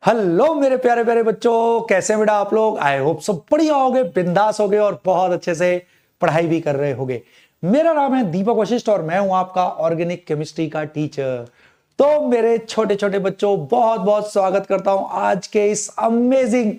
Hello मेरे प्यारे प्यारे बच्चों, कैसे बेटा आप लोग। आई होप सब बढ़िया होगे, बिंदास होगे और बहुत अच्छे से पढ़ाई भी कर रहे होगे। मेरा नाम है दीपक वशिष्ठ और मैं हूं आपका ऑर्गेनिक केमिस्ट्री का टीचर। तो मेरे छोटे छोटे बच्चों, बहुत बहुत स्वागत करता हूं आज के इस अमेजिंग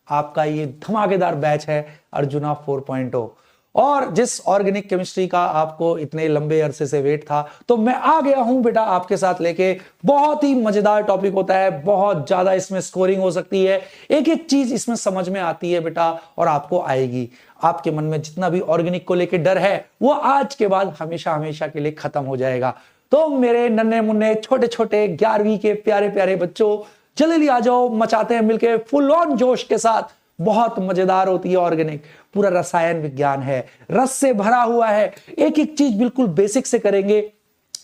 आपका ये धमाकेदार बैच है अर्जुना 4.0। और जिस ऑर्गेनिक केमिस्ट्री का आपको इतने लंबे अरसे से वेट था, तो मैं आ गया हूं बेटा आपके साथ लेके। बहुत ही मजेदार टॉपिक होता है, बहुत ज्यादा इसमें स्कोरिंग हो सकती है, एक एक चीज इसमें समझ में आती है बेटा और आपको आएगी। आपके मन में जितना भी ऑर्गेनिक को लेके डर है वो आज के बाद हमेशा हमेशा के लिए खत्म हो जाएगा। तो मेरे नन्हे मुन्ने छोटे छोटे 11वीं के प्यारे प्यारे बच्चों, जल्दी आ जाओ, मचाते हैं मिलके फुल ऑन जोश के साथ। बहुत मजेदार होती है ऑर्गेनिक, पूरा रसायन विज्ञान है, रस से भरा हुआ है, एक एक चीज बिल्कुल बेसिक से करेंगे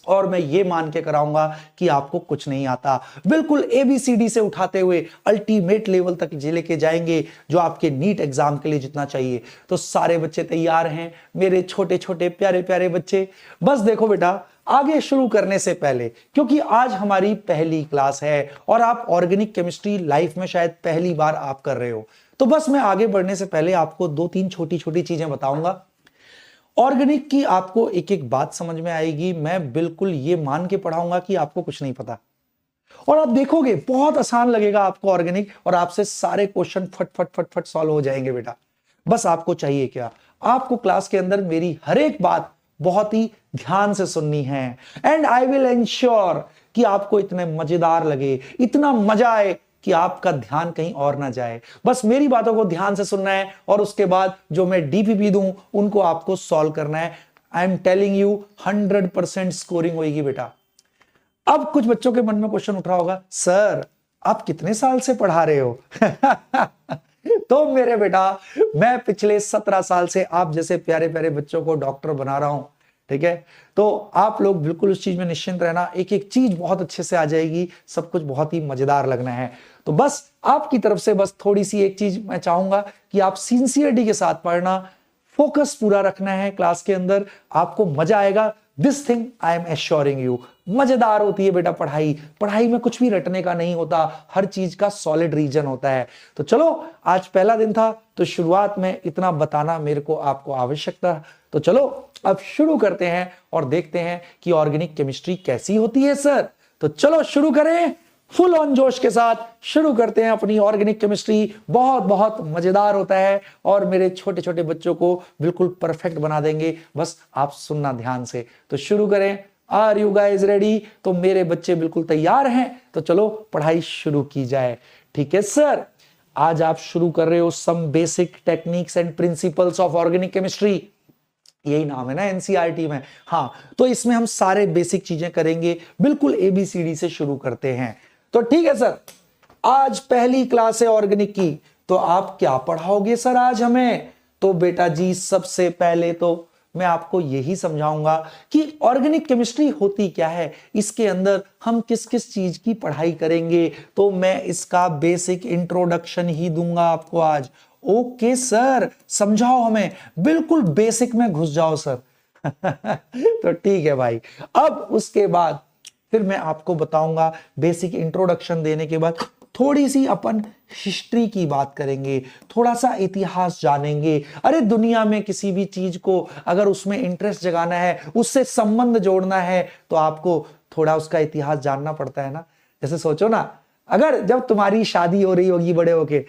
और मैं ये मान के कराऊंगा कि आपको कुछ नहीं आता। बिल्कुल एबीसीडी से उठाते हुए अल्टीमेट लेवल तक लेके जाएंगे, जो आपके नीट एग्जाम के लिए जितना चाहिए। तो सारे बच्चे तैयार हैं मेरे छोटे छोटे प्यारे प्यारे बच्चे। बस देखो बेटा, आगे शुरू करने से पहले, क्योंकि आज हमारी पहली क्लास है और आप ऑर्गेनिक केमिस्ट्री लाइफ में शायद पहली बार आप कर रहे हो, तो बस मैं आगे बढ़ने से पहले आपको दो तीन छोटी छोटी चीजें बताऊंगा। ऑर्गेनिक की आपको एक एक बात समझ में आएगी। मैं बिल्कुल ये मान के पढ़ाऊंगा कि आपको कुछ नहीं पता, और आप देखोगे बहुत आसान लगेगा आपको ऑर्गेनिक, और आपसे सारे क्वेश्चन फट फट फट फट सॉल्व हो जाएंगे बेटा। बस आपको चाहिए क्या, आपको क्लास के अंदर मेरी हर एक बात बहुत ही ध्यान से सुननी है। एंड आई विल एंश्योर कि आपको इतने मजेदार लगे, इतना मजा आए कि आपका ध्यान कहीं और ना जाए। बस मेरी बातों को ध्यान से सुनना है और उसके बाद जो मैं डीपीपी दूं उनको आपको सॉल्व करना है। I am telling you 100% scoring होगी बेटा। अब कुछ बच्चों के मन में क्वेश्चन उठ रहा होगा, सर आप कितने साल से पढ़ा रहे हो? तो मेरे बेटा, मैं पिछले 17 साल से आप जैसे प्यारे प्यारे बच्चों को डॉक्टर बना रहा हूं, ठीक है। तो आप लोग बिल्कुल उस चीज में निश्चिंत रहना, एक एक चीज बहुत अच्छे से आ जाएगी, सब कुछ बहुत ही मजेदार लगना है। तो बस आपकी तरफ से बस थोड़ी सी एक चीज मैं चाहूंगा कि आप सिंसियरिटी के साथ पढ़ना, फोकस पूरा रखना है क्लास के अंदर, आपको मजा आएगा। This thing I am assuring you. मजेदार होती है बेटा पढ़ाई, पढ़ाई में कुछ भी रटने का नहीं होता, हर चीज का सॉलिड रीजन होता है। तो चलो, आज पहला दिन था तो शुरुआत में इतना बताना मेरे को आपको आवश्यक था। तो चलो अब शुरू करते हैं और देखते हैं कि ऑर्गेनिक केमिस्ट्री कैसी होती है सर। तो चलो शुरू करें, फुल ऑन जोश के साथ शुरू करते हैं अपनी ऑर्गेनिक केमिस्ट्री। बहुत बहुत मजेदार होता है और मेरे छोटे छोटे बच्चों को बिल्कुल परफेक्ट बना देंगे, बस आप सुनना ध्यान से। तो शुरू करें। Are you guys ready? तो मेरे बच्चे बिल्कुल तैयार हैं, तो चलो पढ़ाई शुरू की जाए। ठीक है सर, आज आप शुरू कर रहे हो some basic techniques and principles of organic chemistry, यही नाम है ना एनसीईआरटी में। हाँ, तो इसमें हम सारे बेसिक चीजें करेंगे, बिल्कुल एबीसीडी से शुरू करते हैं। तो ठीक है सर, आज पहली क्लास है ऑर्गेनिक की, तो आप क्या पढ़ाओगे सर आज हमें? तो बेटा जी, सबसे पहले तो मैं आपको यही समझाऊंगा कि ऑर्गेनिक केमिस्ट्री होती क्या है, इसके अंदर हम किस किस चीज की पढ़ाई करेंगे। तो मैं इसका बेसिक इंट्रोडक्शन ही दूंगा आपको आज। ओके सर, समझाओ हमें, बिल्कुल बेसिक में घुस जाओ सर। तो ठीक है भाई, अब उसके बाद फिर मैं आपको बताऊंगा। बेसिक इंट्रोडक्शन देने के बाद थोड़ी सी अपन हिस्ट्री की बात करेंगे, थोड़ा सा इतिहास जानेंगे। अरे दुनिया में किसी भी चीज को अगर उसमें इंटरेस्ट जगाना है, उससे संबंध जोड़ना है, तो आपको थोड़ा उसका इतिहास जानना पड़ता है ना। जैसे सोचो ना, अगर जब तुम्हारी शादी हो रही होगी बड़े होके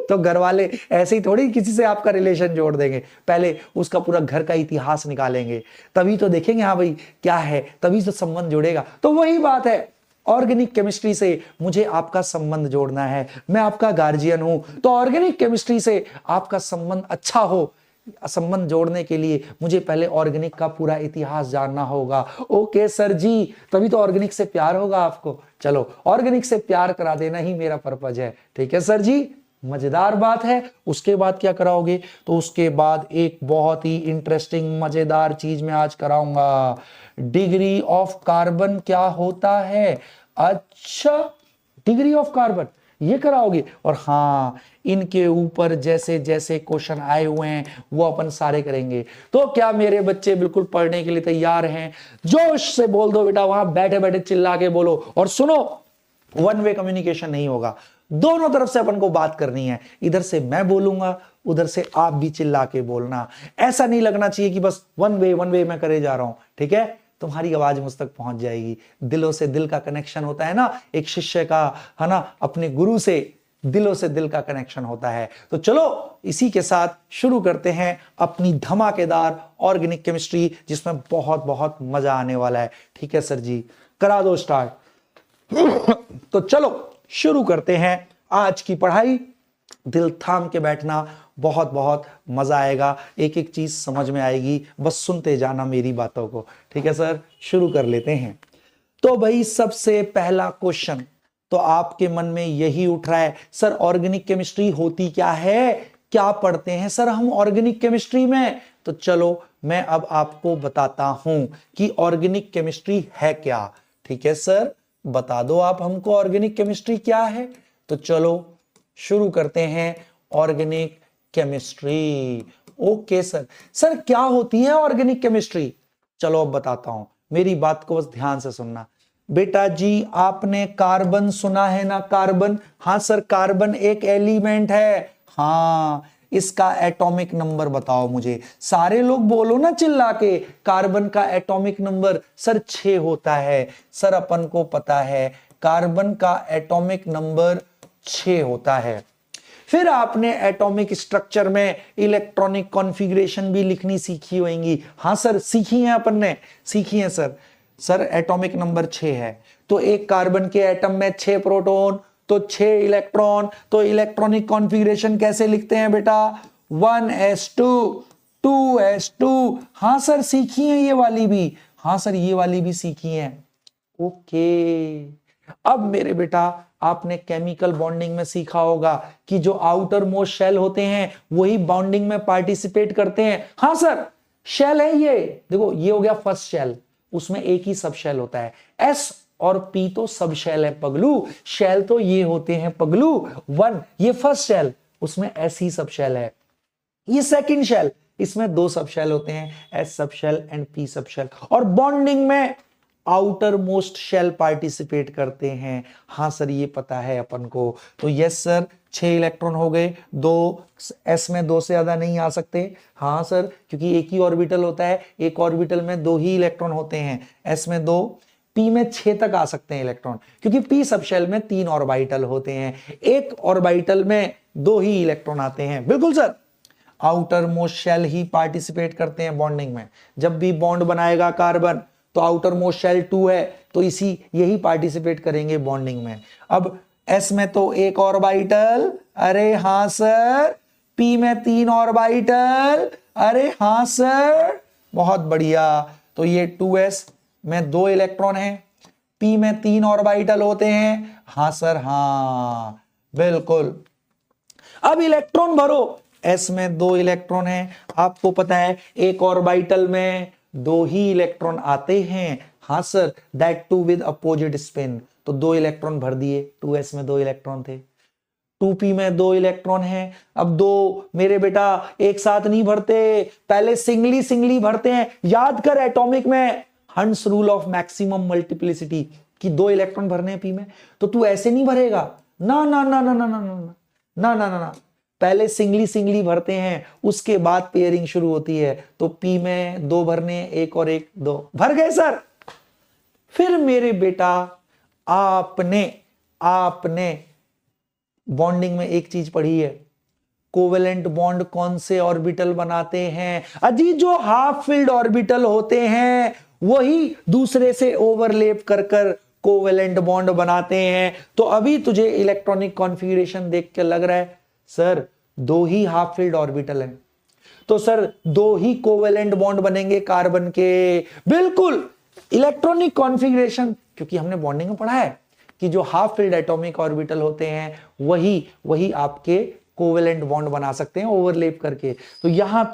तो घर वाले ऐसे ही थोड़ी किसी से आपका रिलेशन जोड़ देंगे, पहले उसका पूरा घर का इतिहास निकालेंगे, तभी तो देखेंगे हाँ भाई क्या है, तभी तो संबंध जुड़ेगा। तो वही बात है, ऑर्गेनिक केमिस्ट्री से मुझे आपका संबंध जोड़ना है, मैं आपका गार्जियन हूं, तो ऑर्गेनिक केमिस्ट्री से आपका संबंध अच्छा हो, संबंध जोड़ने के लिए मुझे पहले ऑर्गेनिक का पूरा इतिहास जानना होगा। ओके सर जी, तभी तो ऑर्गेनिक से प्यार होगा आपको। चलो, ऑर्गेनिक से प्यार करा देना ही मेरा पर्पज है। ठीक है सर जी, मजेदार बात है। उसके बाद क्या कराओगे? तो उसके बाद एक बहुत ही इंटरेस्टिंग मजेदार चीज मैं आज कराऊंगा। डिग्री ऑफ कार्बन क्या होता है? अच्छा, डिग्री ऑफ कार्बन ये कराओगे। और हाँ, इनके ऊपर जैसे जैसे क्वेश्चन आए हुए हैं वो अपन सारे करेंगे। तो क्या मेरे बच्चे बिल्कुल पढ़ने के लिए तैयार हैं? जोश से बोल दो बेटा, वहां बैठे बैठे चिल्ला के बोलो। और सुनो, वन वे कम्युनिकेशन नहीं होगा, दोनों तरफ से अपन को बात करनी है। इधर से मैं बोलूंगा, उधर से आप भी चिल्ला के बोलना। ऐसा नहीं लगना चाहिए कि बस वन वे मैं करे जा रहा हूं, ठीक है। तुम्हारी आवाज मुझ तक पहुंच जाएगी। दिलों से दिल का कनेक्शन होता है ना, एक शिष्य का, है ना, अपने गुरु से दिलों से दिल का कनेक्शन होता है। तो चलो इसी के साथ शुरू करते हैं अपनी धमाकेदार ऑर्गेनिक केमिस्ट्री, जिसमें बहुत बहुत मजा आने वाला है। ठीक है सर जी, करा दो स्टार्ट। तो चलो शुरू करते हैं आज की पढ़ाई। दिल थाम के बैठना, बहुत बहुत मजा आएगा, एक एक चीज समझ में आएगी, बस सुनते जाना मेरी बातों को। ठीक है सर, शुरू कर लेते हैं। तो भाई सबसे पहला क्वेश्चन तो आपके मन में यही उठ रहा है, सर ऑर्गेनिक केमिस्ट्री होती क्या है, क्या पढ़ते हैं सर हम ऑर्गेनिक केमिस्ट्री में। तो चलो मैं अब आपको बताता हूं कि ऑर्गेनिक केमिस्ट्री है क्या। ठीक है सर, बता दो आप हमको ऑर्गेनिक केमिस्ट्री क्या है। तो चलो शुरू करते हैं organic chemistry. Okay sir, sir क्या होती है ऑर्गेनिक केमिस्ट्री। चलो अब बताता हूं, मेरी बात को बस ध्यान से सुनना। बेटा जी आपने कार्बन सुना है ना, कार्बन। हाँ सर, कार्बन एक एलिमेंट है। हाँ, इसका एटॉमिक नंबर बताओ मुझे। सारे लोग बोलो ना चिल्ला के, कार्बन का एटॉमिक नंबर सर 6 होता है। सर अपन को पता है कार्बन का एटॉमिक नंबर 6 होता है। फिर आपने एटॉमिक स्ट्रक्चर में इलेक्ट्रॉनिक कॉन्फ़िगरेशन भी लिखनी सीखी होंगी। हाँ सर सीखी है, अपन ने सीखी है सर। सर एटॉमिक नंबर 6 है, तो एक कार्बन के एटम में 6 प्रोटॉन तो 6 इलेक्ट्रॉन। तो इलेक्ट्रॉनिक कॉन्फ़िगरेशन कैसे लिखते हैं बेटा, 1s2 2s2। हाँ सर सीखी है ये वाली भी। हाँ सर ये वाली भी सीखी है। ओके, अब मेरे बेटा आपने केमिकल बॉन्डिंग में सीखा होगा कि जो आउटर मोस्ट शेल होते हैं वही बॉन्डिंग में पार्टिसिपेट करते हैं। हाँ सर शेल है ये, देखो ये हो गया फर्स्ट शेल, उसमें एक ही सब शेल होता है। एस और पी तो सब शेल है पगलू, शेल तो ये होते हैं पगलू। 1 ये फर्स्ट शेल, उसमें एस ही सब शेल है। ये सेकंड शेल, इसमें 2 सब शेल होते हैं, s subshell and p subshell. और बॉन्डिंग में आउटर मोस्ट शेल पार्टिसिपेट करते हैं। हाँ सर ये पता है अपन को। तो यस सर 6 इलेक्ट्रॉन हो गए, 2 एस में 2 से ज्यादा नहीं आ सकते। हाँ सर क्योंकि एक ही ऑर्बिटल होता है, एक ऑर्बिटल में 2 ही इलेक्ट्रॉन होते हैं। एस में 2, पी में 6 तक आ सकते हैं इलेक्ट्रॉन, क्योंकि पी सब शेल में 3 ऑर्बिटल होते हैं, एक ऑर्बिटल में 2 ही इलेक्ट्रॉन आते हैं। बिल्कुल सर, आउटर मोस्ट शेल ही पार्टिसिपेट करते हैं बॉन्डिंग में। जब भी बॉन्ड बनाएगा कार्बन तो आउटर मोस्ट शेल 2 है, तो इसी यही पार्टिसिपेट करेंगे बॉन्डिंग में। अब एस में तो 1 ऑर्बिटल, अरे हाँ सर। पी में 3 ऑर्बिटल, अरे हाँ सर, बहुत बढ़िया। तो ये 2s में 2 इलेक्ट्रॉन है, पी में 3 ऑर्बिटल होते हैं। हाँ सर हाँ बिल्कुल। अब इलेक्ट्रॉन भरो, एस में 2 इलेक्ट्रॉन है, आपको पता है एक ऑर्बिटल में 2 ही इलेक्ट्रॉन आते हैं। हाँ sir, that too with opposite spin. तो 2 इलेक्ट्रॉन भर दिए, 2s में 2 इलेक्ट्रॉन थे। 2p में 2 इलेक्ट्रॉन है। अब 2 मेरे बेटा एक साथ नहीं भरते, पहले सिंगली सिंगली भरते हैं। याद कर एटॉमिक में हंस रूल ऑफ मैक्सिमम मल्टीप्लिसिटी कि 2 इलेक्ट्रॉन भरने हैं पी में, तो तू ऐसे नहीं भरेगा। ना ना ना ना ना ना ना ना ना ना ना, पहले सिंगली सिंगली भरते हैं, उसके बाद पेयरिंग शुरू होती है। तो पी में 2 भरने, 1 और 1 2 भर गए सर। फिर मेरे बेटा आपने बॉन्डिंग में एक चीज पढ़ी है, कोवेलेंट बॉन्ड कौन से ऑर्बिटल बनाते हैं। अजी जो हाफ फिल्ड ऑर्बिटल होते हैं वही दूसरे से ओवरलैप कर कर कोवेलेंट बॉन्ड बनाते हैं। तो अभी तुझे इलेक्ट्रॉनिक कॉन्फ़िगरेशन देख के लग रहा है सर 2 ही हाफ फिल्ड ऑर्बिटल हैं, तो सर 2 ही कोवेलेंट बॉन्ड बनेंगे कार्बन के। बिल्कुल, इलेक्ट्रॉनिक कॉन्फ़िगरेशन, क्योंकि हमने बॉन्डिंग में पढ़ा है कि जो हाफ फिल्ड एटॉमिक ऑर्बिटल होते हैं वही आपके कोवेलेंट बॉन्ड बना सकते हैं ओवरलैप करके। तो यहां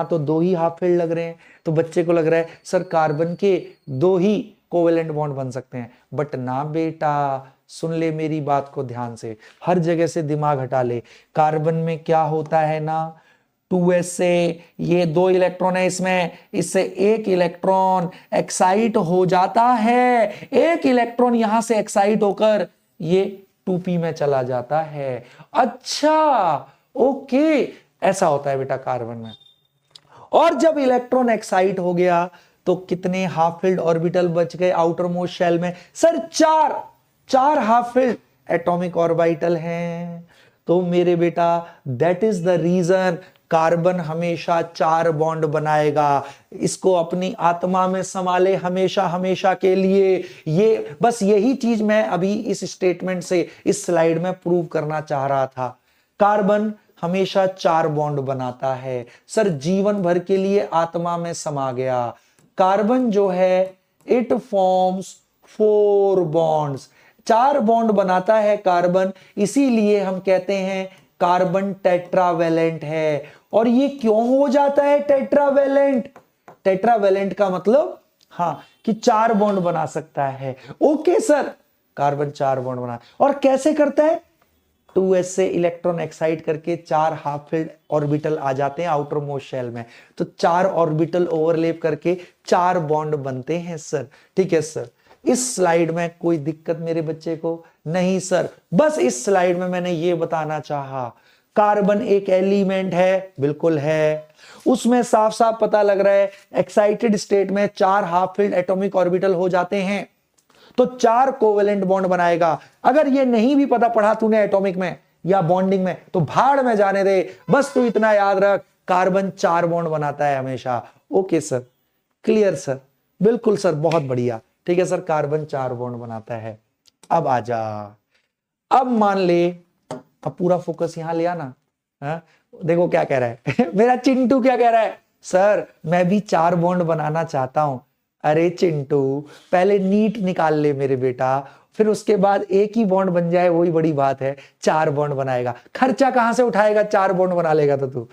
तो 2 ही हाफ फिल्ड लग रहे हैं, तो बच्चे को लग रहा है सर कार्बन के 2 ही कोवेलेंट बॉन्ड बन सकते हैं। बट ना बेटा, सुन ले मेरी बात को ध्यान से, हर जगह से दिमाग हटा ले। कार्बन में क्या होता है ना, 2s से ये 2 इलेक्ट्रॉन है इसमें, इससे 1 इलेक्ट्रॉन एक्साइट हो जाता है। 1 इलेक्ट्रॉन यहां से एक्साइट होकर ये 2p में चला जाता है। अच्छा, ओके, ऐसा होता है बेटा कार्बन में। और जब इलेक्ट्रॉन एक्साइट हो गया तो कितने हाफ फिल्ड ऑर्बिटल बच गए आउटर मोस्ट शेल में? सर चार हाफ फिल्ड एटॉमिक ऑर्बिटल हैं। तो मेरे बेटा that is the reason carbon हमेशा 4 बॉन्ड बनाएगा। इसको अपनी आत्मा में संभाले हमेशा हमेशा के लिए। ये बस यही चीज मैं अभी इस स्टेटमेंट से इस स्लाइड में प्रूव करना चाह रहा था। कार्बन हमेशा 4 बॉन्ड बनाता है। सर जीवन भर के लिए आत्मा में समा गया। कार्बन जो है इट फॉर्म्स 4 बॉन्ड्स, 4 बॉन्ड बनाता है कार्बन, इसीलिए हम कहते हैं कार्बन टेट्रावेलेंट है। और ये क्यों हो जाता है टेट्रावेलेंट? टेट्रावेलेंट का मतलब हाँ कि 4 बॉन्ड बना सकता है। ओके सर, कार्बन 4 बॉन्ड बना, और कैसे करता है? 2s से इलेक्ट्रॉन एक्साइट करके 4 हाफ फिल्ड ऑर्बिटल आ जाते हैं आउटर मोस्ट शेल में, तो 4 ऑर्बिटल ओवरलैप करके 4 बॉन्ड बनते हैं सर। ठीक है सर, इस स्लाइड में कोई दिक्कत मेरे बच्चे को? नहीं सर, बस इस स्लाइड में मैंने ये बताना चाहा कार्बन एक एलिमेंट है, बिल्कुल है। उसमें साफ साफ पता लग रहा है एक्साइटेड स्टेट में 4 हाफ फिल्ड एटॉमिक ऑर्बिटल हो जाते हैं, तो 4 कोवेलेंट बॉन्ड बनाएगा। अगर ये नहीं भी पता पढ़ा तूने एटॉमिक में या बॉन्डिंग में तो भाड़ में जाने दे, बस तू इतना याद रख कार्बन 4 बॉन्ड बनाता है हमेशा। ओके सर, क्लियर सर, बिल्कुल सर, बहुत बढ़िया। ठीक है सर, कार्बन 4 बॉन्ड बनाता है। अब आजा, अब मान ले, अब पूरा फोकस यहां ले आना। देखो क्या कह रहा है मेरा चिंटू क्या कह रहा है? सर मैं भी 4 बॉन्ड बनाना चाहता हूं। अरे चिंटू, पहले नीट निकाल ले मेरे बेटा, फिर उसके बाद एक ही बॉन्ड बन जाए वही बड़ी बात है। 4 बॉन्ड बनाएगा, खर्चा कहां से उठाएगा? 4 बॉन्ड बना लेगा तो तू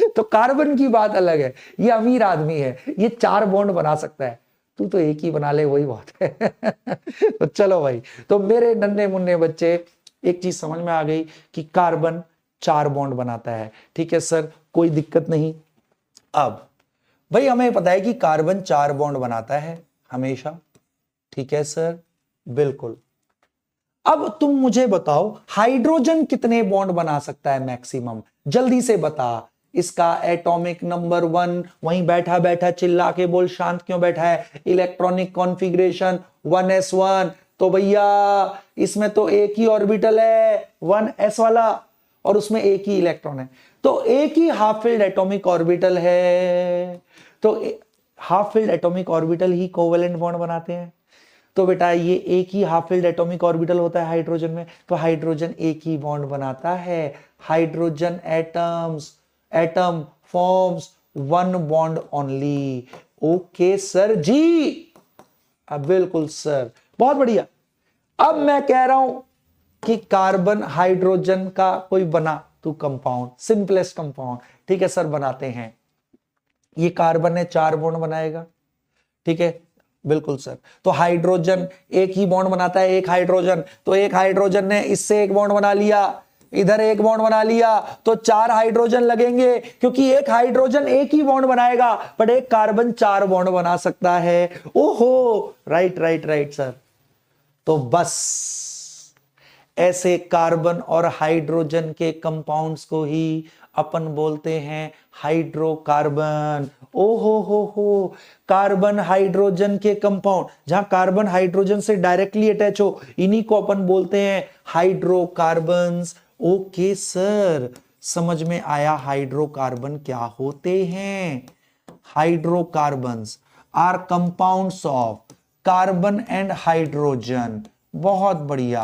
तो कार्बन की बात अलग है, ये अमीर आदमी है, ये 4 बॉन्ड बना सकता है, तू तो एक ही बना ले वही बहुत है तो चलो भाई, तो मेरे नन्हे मुन्ने बच्चे एक चीज समझ में आ गई कि कार्बन 4 बॉन्ड बनाता है। ठीक है सर, कोई दिक्कत नहीं। अब भाई हमें पता है कि कार्बन 4 बॉन्ड बनाता है हमेशा। ठीक है सर, बिल्कुल। अब तुम मुझे बताओ हाइड्रोजन कितने बॉन्ड बना सकता है मैक्सिमम? जल्दी से बता। इसका एटॉमिक नंबर 1, वहीं बैठा बैठा चिल्ला के बोल, शांत क्यों बैठा है? Electronic configuration 1s1। तो भैया इसमें तो एक ही ऑर्बिटल है 1s वाला, और उसमें एक ही इलेक्ट्रॉन है, तो एक ही हाफ फिल्ड एटॉमिक ऑर्बिटल है। तो हाफ फिल्ड एटॉमिक ऑर्बिटल ही कोवेलेंट बॉन्ड बनाते हैं। तो बेटा ये एक ही हाफ फिल्ड एटॉमिक ऑर्बिटल होता है हाइड्रोजन में, तो हाइड्रोजन एक ही बॉन्ड बनाता है। Hydrogen atom forms 1 bond only. Okay sir जी, अब बिल्कुल सर, बहुत बढ़िया। अब मैं कह रहा हूं कि कार्बन हाइड्रोजन का कोई बना तू कंपाउंड, सिंपलेस्ट कंपाउंड। ठीक है सर, बनाते हैं। ये कार्बन है 4 बॉन्ड बनाएगा। ठीक है, बिल्कुल सर। तो हाइड्रोजन एक ही बॉन्ड बनाता है, एक हाइड्रोजन, तो एक हाइड्रोजन ने इससे एक बॉन्ड बना लिया, इधर एक बॉन्ड बना लिया, तो 4 हाइड्रोजन लगेंगे, क्योंकि एक हाइड्रोजन एक ही बॉन्ड बनाएगा, पर एक कार्बन 4 बॉन्ड बना सकता है। ओहो, राइट राइट राइट सर। तो बस ऐसे कार्बन और हाइड्रोजन के कंपाउंड्स को ही अपन बोलते हैं हाइड्रोकार्बन। ओहो हो, कार्बन हाइड्रोजन के कंपाउंड, जहां कार्बन हाइड्रोजन से डायरेक्टली अटैच हो, इन्हीं को अपन बोलते हैं हाइड्रोकार्बन्स। ओके सर, समझ में आया हाइड्रोकार्बन क्या होते हैं? Hydrocarbons are compounds of carbon and hydrogen. बहुत बढ़िया,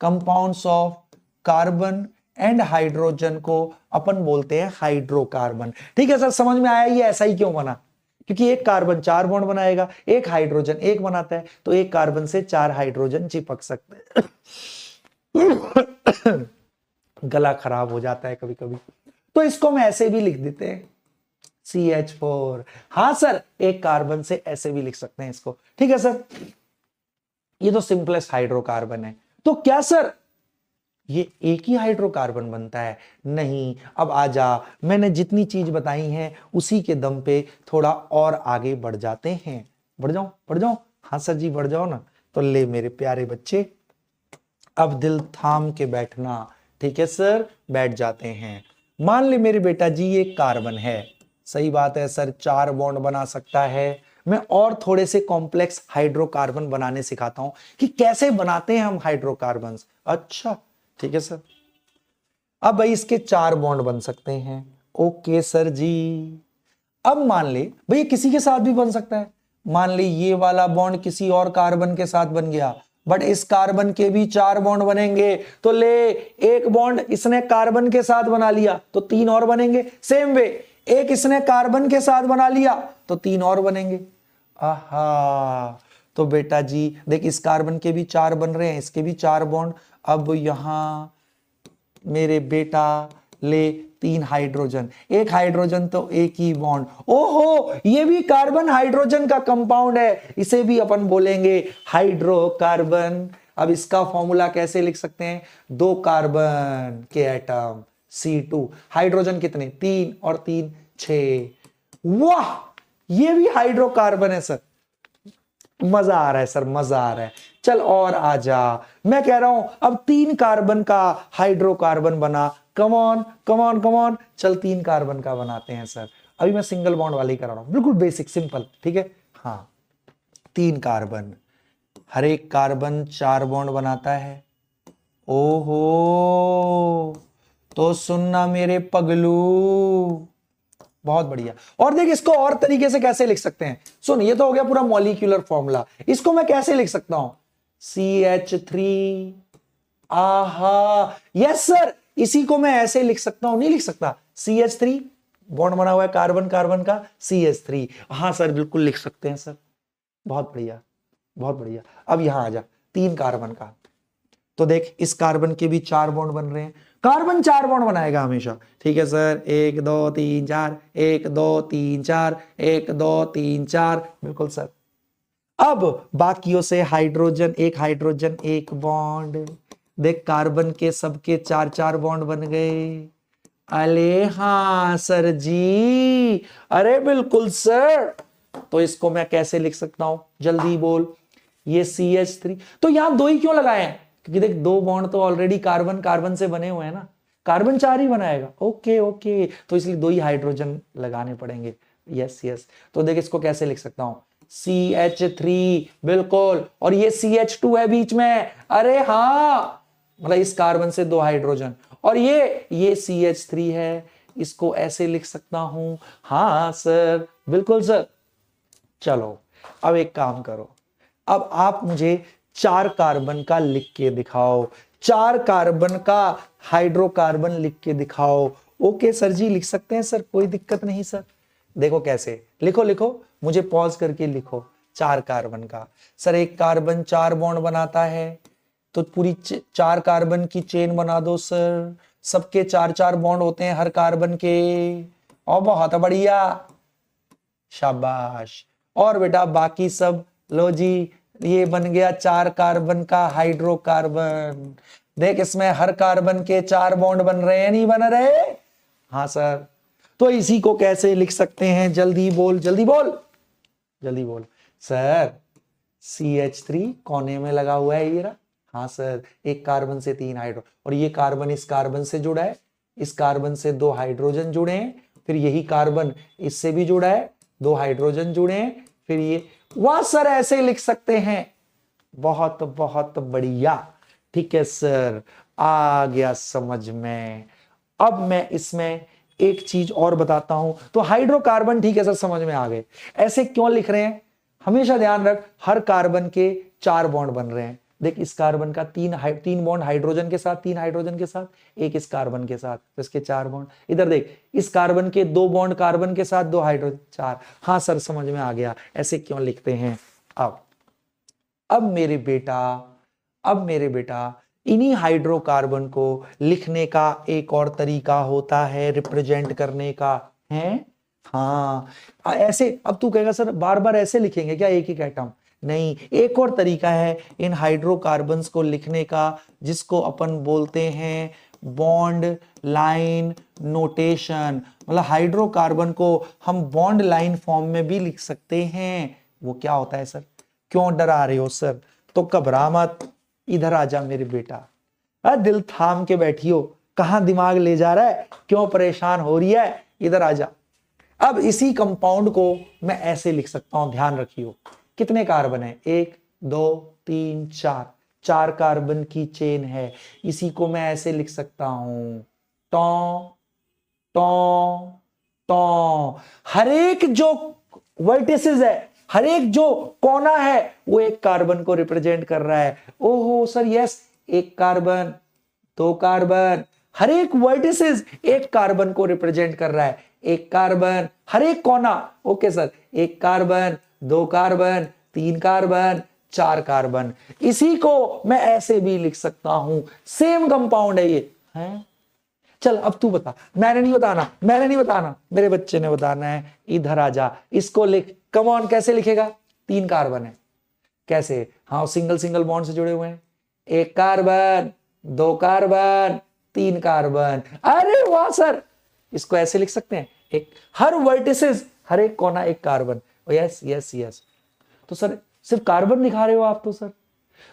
compounds of carbon and hydrogen को अपन बोलते हैं हाइड्रोकार्बन। ठीक है सर, समझ में आया ये ऐसा ही क्यों बना? क्योंकि एक कार्बन 4 बॉन्ड बनाएगा, एक हाइड्रोजन एक बनाता है, तो एक कार्बन से 4 हाइड्रोजन चिपक सकते हैं गला खराब हो जाता है कभी कभी, तो इसको हम ऐसे भी लिख देते हैं CH4। हाँ सर, एक कार्बन से ऐसे भी लिख सकते हैं इसको। ठीक है सर, ये तो सिंपलेस्ट हाइड्रोकार्बन है। तो क्या सर ये एक ही हाइड्रोकार्बन बनता है? नहीं। अब आजा, मैंने जितनी चीज बताई हैं उसी के दम पे थोड़ा और आगे बढ़ जाते हैं। बढ़ जाओ? हाँ सर जी, बढ़ जाओ ना। तो ले मेरे प्यारे बच्चे, अब दिल थाम के बैठना, ठीक है सर, बैठ जाते हैं। मान ले मेरे बेटा जी ये कार्बन है, सही बात है सर, 4 बॉन्ड बना सकता है। मैं और थोड़े से कॉम्प्लेक्स हाइड्रोकार्बन बनाने सिखाता हूं कि कैसे बनाते हैं हम हाइड्रोकार्बन। अच्छा ठीक है सर। अब भाई इसके 4 बॉन्ड बन सकते हैं, ओके सर जी। अब मान ले भाई किसी के साथ भी बन सकता है, मान ले ये वाला बॉन्ड किसी और कार्बन के साथ बन गया, बट इस कार्बन के भी 4 बॉन्ड बनेंगे, तो ले एक बॉन्ड इसने कार्बन के साथ बना लिया तो 3 और बनेंगे। सेम वे एक इसने कार्बन के साथ बना लिया तो 3 और बनेंगे। आहा, तो बेटा जी देख इस कार्बन के भी 4 बन रहे हैं, इसके भी 4 बॉन्ड। अब यहां मेरे बेटा ले 3 हाइड्रोजन, एक हाइड्रोजन तो एक ही बॉन्ड। ओहो, ये भी कार्बन हाइड्रोजन का कंपाउंड है, इसे भी अपन बोलेंगे हाइड्रोकार्बन। अब इसका फॉर्मूला कैसे लिख सकते हैं, 2 कार्बन के एटम C2, हाइड्रोजन कितने 3 और 3 6। वाह, ये भी हाइड्रोकार्बन है सर, मजा आ रहा है सर, मजा आ रहा है। चल और आजा, मैं कह रहा हूं अब 3 कार्बन का हाइड्रोकार्बन बना। Come on come on come on, चल 3 कार्बन का बनाते हैं सर। अभी मैं सिंगल बॉन्ड वाली करा रहा हूं, बिल्कुल बेसिक सिंपल, ठीक है। हाँ 3 कार्बन, हर एक कार्बन 4 बॉन्ड बनाता है। ओहो, तो सुनना मेरे पगलू, बहुत बढ़िया। और देख इसको और तरीके से कैसे लिख सकते हैं, सुन, ये तो हो गया पूरा मॉलिक्यूलर फॉर्मूला। इसको मैं कैसे लिख सकता हूं, CH3। आहा, यस सर, इसी को मैं ऐसे लिख सकता हूं, नहीं लिख सकता, CH3 बॉन्ड बना हुआ है कार्बन कार्बन का, CH3। हाँ सर बिल्कुल लिख सकते हैं सर, बहुत बढ़िया बहुत बढ़िया। अब यहां आ जा 3 कार्बन का, तो देख इस कार्बन के भी 4 बॉन्ड बन रहे हैं, कार्बन 4 बॉन्ड बनाएगा हमेशा, ठीक है सर। 1 2 3 4, 1 2 3 4, 1 2 3 4, बिल्कुल सर। अब बाकियों से हाइड्रोजन, एक हाइड्रोजन एक बॉन्ड, देख कार्बन के सबके 4 4 बॉन्ड बन गए। अरे हाँ सर जी, अरे बिल्कुल सर। तो इसको मैं कैसे लिख सकता हूं, जल्दी बोल। ये CH3, तो यहां 2 ही क्यों लगाए हैं, क्योंकि देख 2 बॉन्ड तो ऑलरेडी कार्बन कार्बन से बने हुए हैं ना, कार्बन 4 ही बनाएगा। ओके ओके, तो इसलिए 2 ही हाइड्रोजन लगाने पड़ेंगे। यस यस, तो देख इसको कैसे लिख सकता हूं, CH3, बिल्कुल, और ये CH2 है बीच में। अरे हाँ, मतलब इस कार्बन से 2 हाइड्रोजन, और ये CH3 है, इसको ऐसे लिख सकता हूं। हाँ सर बिल्कुल सर। चलो अब एक काम करो, अब आप मुझे 4 कार्बन का लिख के दिखाओ, 4 कार्बन का हाइड्रोकार्बन लिख के दिखाओ। ओके सर जी, लिख सकते हैं सर, कोई दिक्कत नहीं सर। देखो कैसे, लिखो लिखो, मुझे पॉज करके लिखो। 4 कार्बन का, सर एक कार्बन 4 बॉन्ड बनाता है, तो पूरी 4 कार्बन की चेन बना दो सर, सबके 4 4 बॉन्ड होते हैं हर कार्बन के। और बहुत बढ़िया, शाबाश। और बेटा बाकी सब, लो जी, ये बन गया 4 कार्बन का हाइड्रोकार्बन। देख इसमें हर कार्बन के 4 बॉन्ड बन रहे हैं, नहीं बन रहे। हाँ सर, तो इसी को कैसे लिख सकते हैं, जल्दी बोल जल्दी बोल जल्दी बोल। सर CH3 कोने में लगा हुआ है ये रहा। हाँ सर, एक कार्बन से 3 हाइड्रो, और ये कार्बन इस कार्बन से जुड़ा है, इस कार्बन से 2 हाइड्रोजन जुड़े हैं, फिर यही कार्बन इससे भी जुड़ा है, 2 हाइड्रोजन जुड़े हैं, फिर ये। वाह सर, ऐसे लिख सकते हैं, बहुत बहुत बढ़िया। ठीक है सर, आ गया समझ में। अब मैं इसमें एक चीज और बताता हूं, तो हाइड्रोकार्बन ठीक है सर, समझ में आ गए। ऐसे क्यों लिख रहे हैं, हमेशा ध्यान रख, हर कार्बन के 4 बॉन्ड बन रहे हैं। देख इस कार्बन का 3 बॉन्ड हाइड्रोजन के साथ, 3 हाइड्रोजन के साथ, एक इस कार्बन के साथ, तो इसके 4 बॉन्ड। इधर देख इस कार्बन के 2 बॉन्ड कार्बन के साथ, 2 हाइड्रोजन, 4। हाँ सर समझ में आ गया, ऐसे क्यों लिखते हैं। अब मेरे बेटा इन्हीं हाइड्रोकार्बन को लिखने का एक और तरीका होता है, रिप्रेजेंट करने का है। हाँ ऐसे, अब तू कहेगा सर बार बार ऐसे लिखेंगे क्या एक ही एटम, नहीं, एक और तरीका है इन हाइड्रोकार्बन्स को लिखने का, जिसको अपन बोलते हैं बॉन्ड लाइन नोटेशन। मतलब हाइड्रोकार्बन को हम बॉन्ड लाइन फॉर्म में भी लिख सकते हैं। वो क्या होता है सर, क्यों डरा रहे हो सर, तो घबरा मत, इधर आ जा मेरे बेटा, दिल थाम के बैठियो, कहां दिमाग ले जा रहा है, क्यों परेशान हो रही है, इधर आ जा। अब इसी कंपाउंड को मैं ऐसे लिख सकता हूं, ध्यान रखियो। कितने कार्बन है, 1 2 3 4, 4 कार्बन की चेन है। इसी को मैं ऐसे लिख सकता हूं, टॉ टॉ टॉ। हर एक जो वर्टिसेस है, हर एक जो कोना है, वो एक कार्बन को रिप्रेजेंट कर रहा है। ओहो सर, यस, एक कार्बन, 2 कार्बन, हर एक वर्टिसेस एक कार्बन को रिप्रेजेंट कर रहा है। एक कार्बन, हर एक कोना, ओके सर, एक कार्बन, 2 कार्बन, 3 कार्बन, 4 कार्बन। इसी को मैं ऐसे भी लिख सकता हूं, सेम कंपाउंड है ये है। चल अब तू बता, मैंने नहीं बताना, मैंने नहीं बताना, मेरे बच्चे ने बताना है। इधर आ जा, इसको लिख। कम ऑन, कैसे लिखेगा, 3 कार्बन है, कैसे, हाँ सिंगल सिंगल बॉन्ड से जुड़े हुए हैं। 1 कार्बन, 2 कार्बन, 3 कार्बन। अरे वाह सर, इसको ऐसे लिख सकते हैं, एक हर वर्टिसेस, हर एक कोना एक कार्बन। Yes yes yes. तो सर सिर्फ कार्बन दिखा रहे हो आप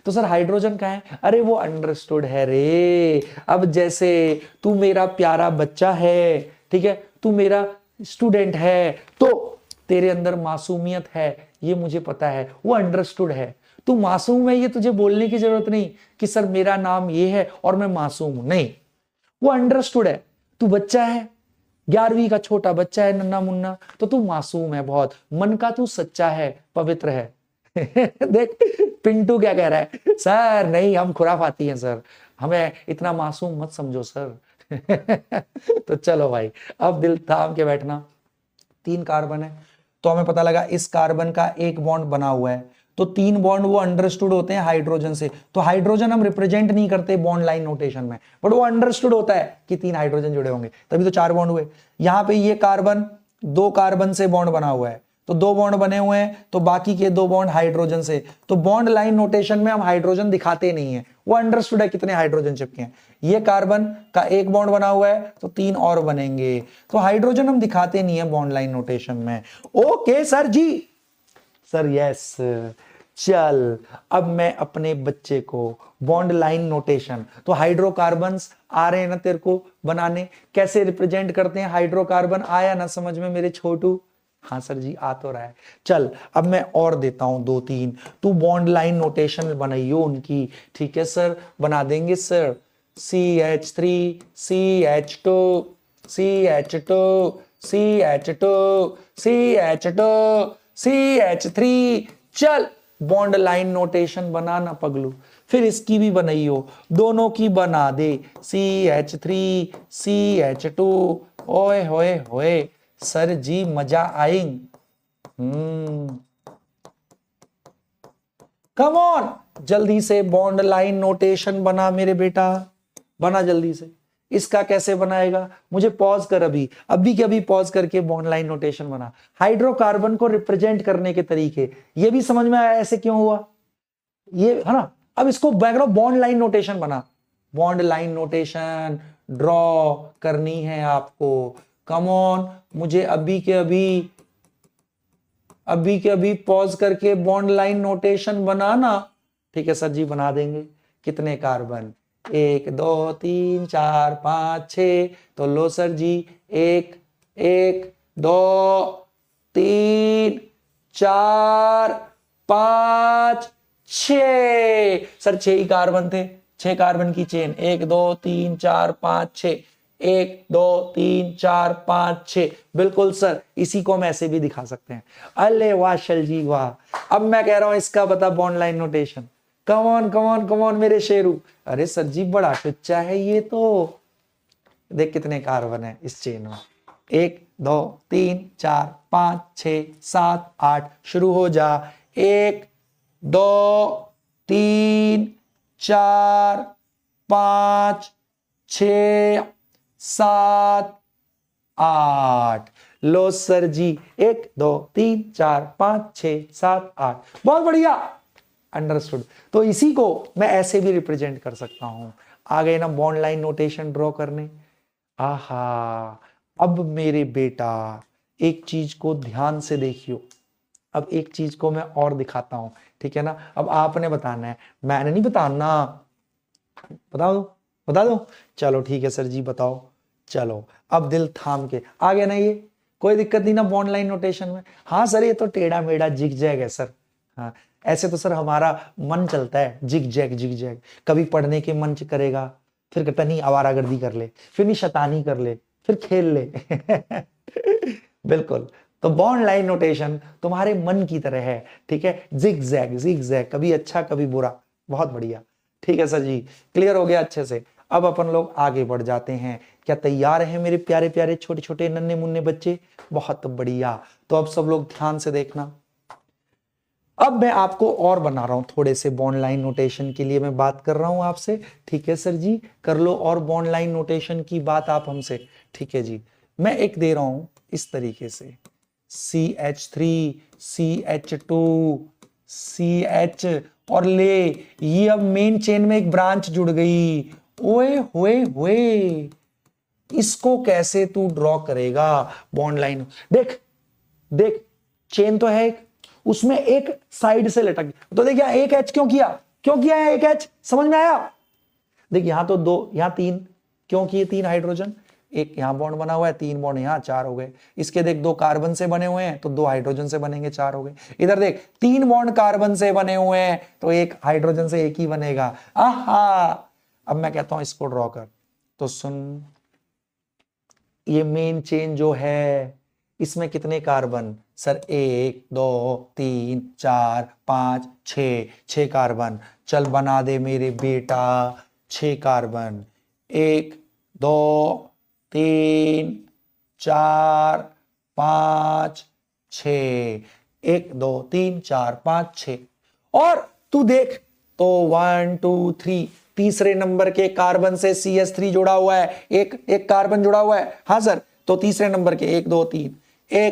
तो सर हाइड्रोजन कहाँ है? अरे वो अंडरस्टूड है रे। अब जैसे तू मेरा प्यारा बच्चा है, ठीक है, तू मेरा स्टूडेंट है, तो तेरे अंदर मासूमियत है, ये मुझे पता है, वो अंडरस्टूड है। तू मासूम है, ये तुझे बोलने की जरूरत नहीं कि सर मेरा नाम ये है और मैं मासूम हूं, नहीं, वो अंडरस्टूड है। तू बच्चा है, 11वीं का छोटा बच्चा है, नन्ना मुन्ना, तो तू मासूम है बहुत, मन का तू सच्चा है, पवित्र है। देख पिंटू क्या कह रहा है, सर नहीं हम खुराफाती हैं सर, हमें इतना मासूम मत समझो सर। तो चलो भाई, अब दिल थाम के बैठना। 3 कार्बन है, तो हमें पता लगा इस कार्बन का एक बॉन्ड बना हुआ है, तो 3 बॉन्ड वो अंडरस्टूड होते हैं हाइड्रोजन से। तो हाइड्रोजन हम रिप्रेजेंट नहीं करते बॉन्ड लाइन नोटेशन में, बट वो अंडरस्टूड होता है कि 3 हाइड्रोजन जुड़े होंगे, तभी तो 4 बॉन्ड हुए। यहां पे ये कार्बन 2 कार्बन से बॉन्ड बना हुआ है, तो 2 बॉन्ड बने हुए हैं, तो बाकी के 2 बॉन्ड हाइड्रोजन से। तो बॉन्ड लाइन नोटेशन में हम हाइड्रोजन दिखाते नहीं है, वो अंडरस्टूड है कितने हाइड्रोजन चिपके हैं। ये कार्बन का एक बॉन्ड बना हुआ है, तो 3 और बनेंगे, तो हाइड्रोजन हम दिखाते नहीं है बॉन्ड लाइन नोटेशन में। ओके सर जी, सर यस। चल अब मैं अपने बच्चे को बॉन्ड लाइन नोटेशन, तो हाइड्रोकार्बन्स आ रहे हैं ना तेरे को बनाने, कैसे रिप्रेजेंट करते हैं हाइड्रोकार्बन, आया ना समझ में मेरे छोटू? हाँ सर जी आ तो रहा है। चल अब मैं और देता हूं 2-3, तू बॉन्ड लाइन नोटेशन बनाइयो उनकी, ठीक है सर, बना देंगे sir. CH3 CH2 CH2 CH2 CH2 CH3। चल बॉन्ड लाइन नोटेशन बनाना पगलू, फिर इसकी भी बनाइयो, दोनों की बना दे, CH3 CH2। ओए होए होए सर जी मजा आएंगे। कम ऑन, जल्दी से बॉन्ड लाइन नोटेशन बना मेरे बेटा, बना जल्दी से। इसका कैसे बनाएगा, मुझे पॉज कर, अभी के अभी पॉज करके बॉन्ड लाइन नोटेशन बना। हाइड्रोकार्बन को रिप्रेजेंट करने के तरीके ये भी समझ में आया ऐसे क्यों हुआ, ये है ना। अब इसको बैकग्राउंड बॉन्ड लाइन नोटेशन बना, बॉन्ड लाइन नोटेशन ड्रॉ करनी है आपको। कम ऑन, मुझे अभी के अभी पॉज करके बॉन्ड लाइन नोटेशन बनाना। ठीक है सर जी बना देंगे। कितने कार्बन, 1 2 3 4 5 6, तो लो सर जी 1 1 2 3 4 5 6, सर 6 ही कार्बन थे, 6 कार्बन की चेन, 1 2 3 4 5 6, 1 2 3 4 5 6, बिल्कुल सर। इसी को हम ऐसे भी दिखा सकते हैं। अरे वाह शल जी वाह। अब मैं कह रहा हूं इसका बता bond line notation. Come on come on come on मेरे शेरू। अरे सर जी बड़ा टुच्चा है ये तो, देख कितने कार्बन है इस चेन में, 1 2 3 4 5 6 7 8, शुरू हो जा। 1 2 3 4 5 6 7 8, लो सर जी 1 2 3 4 5 6 7 8, बहुत बढ़िया, अंडरस्टूड। तो इसी को मैं ऐसे भी रिप्रेजेंट कर सकता हूं। आ गए ना बॉन्ड लाइन नोटेशन ड्रॉ करने। आहा, अब मेरे बेटा एक चीज को ध्यान से देखियो, अब एक चीज को मैं और दिखाता हूं, ठीक है ना। अब आपने बताना है, मैंने नहीं बताना, बताओ बता दो, चलो ठीक है सर जी बताओ। चलो अब दिल थाम के आ गया ना, ये कोई दिक्कत नहीं ना बॉन्ड लाइन नोटेशन में। हाँ सर ये तो टेढ़ा मेढ़ा जिग जैग है सर। हाँ ऐसे तो सर हमारा मन चलता है, जिग जैग जिग जैग। कभी पढ़ने के मन करेगा, फिर कहता नहीं आवारागर्दी कर ले, फिर नहीं शैतानी कर ले, फिर खेल ले। बिल्कुल। तो बॉन्ड लाइन नोटेशन तुम्हारे मन की तरह है, ठीक है, जिग जैग, कभी अच्छा कभी बुरा। बहुत बढ़िया, ठीक है सर जी, क्लियर हो गया अच्छे से। अब अपन लोग आगे बढ़ जाते हैं। क्या तैयार हैं मेरे प्यारे प्यारे छोटे छोटे नन्हे मुन्ने बच्चे? बहुत बढ़िया। तो अब सब लोग ध्यान से देखना। अब मैं आपको और बना रहा हूं थोड़े से बॉन्ड लाइन नोटेशन के लिए मैं बात कर रहा हूं आपसे, ठीक है सर जी, कर लो और बॉन्ड लाइन नोटेशन की बात आप हमसे, ठीक है जी। मैं एक दे रहा हूं इस तरीके से, CH3 CH2 CH, और ले ये अब मेन चेन में एक ब्रांच जुड़ गई। ओए होए होए, इसको कैसे तू ड्रॉ करेगा बॉन्ड लाइन? देख देख, चेन तो है एक, उसमें एक साइड से लटक, तो देख यहां एक एच क्यों किया, क्यों किया है एक एच, समझ में आया? देख यहां तो दो, यहां तीन, क्यों किए तीन हाइड्रोजन, एक यहां बॉन्ड बना हुआ है, तीन बॉन्ड यहां, चार हो गए। इसके देख दो कार्बन से बने हुए हैं तो दो हाइड्रोजन से बनेंगे, चार हो गए। इधर देख तीन बॉन्ड कार्बन से बने हुए हैं तो एक हाइड्रोजन से एक ही बनेगा। आहा, अब मैं कहता हूं इसको ड्रॉ कर, तो सुन, ये मेन चेन जो है इसमें कितने कार्बन? सर एक दो तीन चार पांच छह कार्बन। चल बना दे मेरे बेटा 6 कार्बन। 1 2 3 4 5 6, 1 2 3 4 5 6। और तू देख तो 1 2 3 तीसरे नंबर के कार्बन से CH3 जुड़ा हुआ है, एक एक कार्बन जुड़ा हुआ है। हाँ सर, तो तीसरे नंबर के 1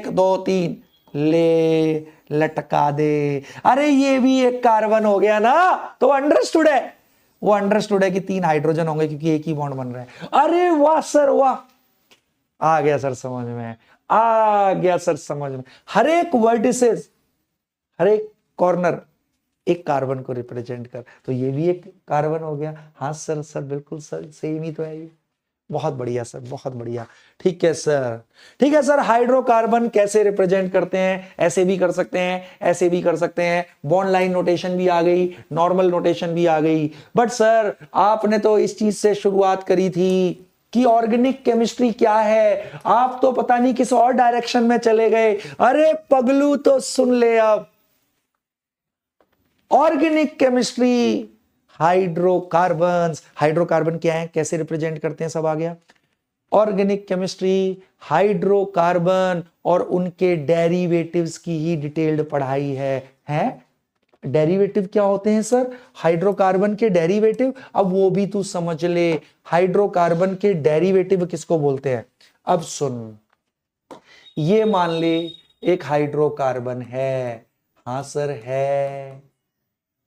2 3 ले लटका दे। अरे ये भी एक कार्बन हो गया ना, तो अंडरस्टूड है, वो अंडरस्टूड है कि 3 हाइड्रोजन होंगे क्योंकि एक ही बॉन्ड बन रहा है। अरे वाह सर वाह, आ गया सर समझ में, आ गया सर समझ में। हर एक वर्टिसेस, हर एक कॉर्नर एक कार्बन को रिप्रेजेंट कर, तो ये भी एक कार्बन हो गया। हाँ सर, सर बिल्कुल सर, सेम ही तो है ये। बहुत बढ़िया सर, बहुत बढ़िया, ठीक है सर, ठीक है सर। हाइड्रोकार्बन कैसे रिप्रेजेंट करते हैं? ऐसे भी कर सकते हैं, ऐसे भी कर सकते हैं, बॉन्ड लाइन नोटेशन भी आ गई, नॉर्मल नोटेशन भी आ गई। बट सर आपने तो इस चीज से शुरुआत करी थी कि ऑर्गेनिक केमिस्ट्री क्या है, आप तो पता नहीं किस और डायरेक्शन में चले गए। अरे पगलू तो सुन ले, अब ऑर्गेनिक केमिस्ट्री, हाइड्रोकार्बन्स, हाइड्रोकार्बन क्या है, कैसे रिप्रेजेंट करते हैं, सब आ गया। ऑर्गेनिक केमिस्ट्री, हाइड्रोकार्बन और उनके डेरिवेटिव्स की ही डिटेल्ड पढ़ाई है? डेरिवेटिव क्या होते हैं सर? हाइड्रोकार्बन के डेरिवेटिव, अब वो भी तू समझ ले, हाइड्रोकार्बन के डेरिवेटिव किसको बोलते हैं? अब सुन, ये मान ले एक हाइड्रोकार्बन है। हाँ सर है,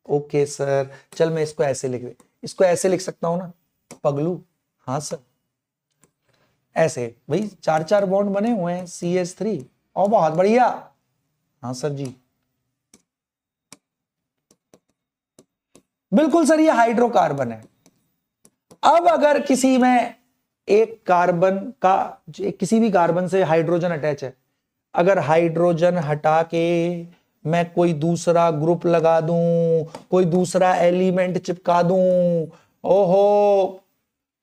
ओके सर, चल मैं इसको ऐसे लिख दे, इसको ऐसे लिख सकता हूं ना पगलू? हाँ सर, ऐसे भाई, चार चार बॉन्ड बने हुए हैं CH3, और बहुत बढ़िया। हाँ सर जी, बिल्कुल सर, ये हाइड्रोकार्बन है। अब अगर किसी में एक कार्बन का, किसी भी कार्बन से हाइड्रोजन अटैच है, अगर हाइड्रोजन हटा के मैं कोई दूसरा ग्रुप लगा दूं, कोई दूसरा एलिमेंट चिपका दूं, ओहो,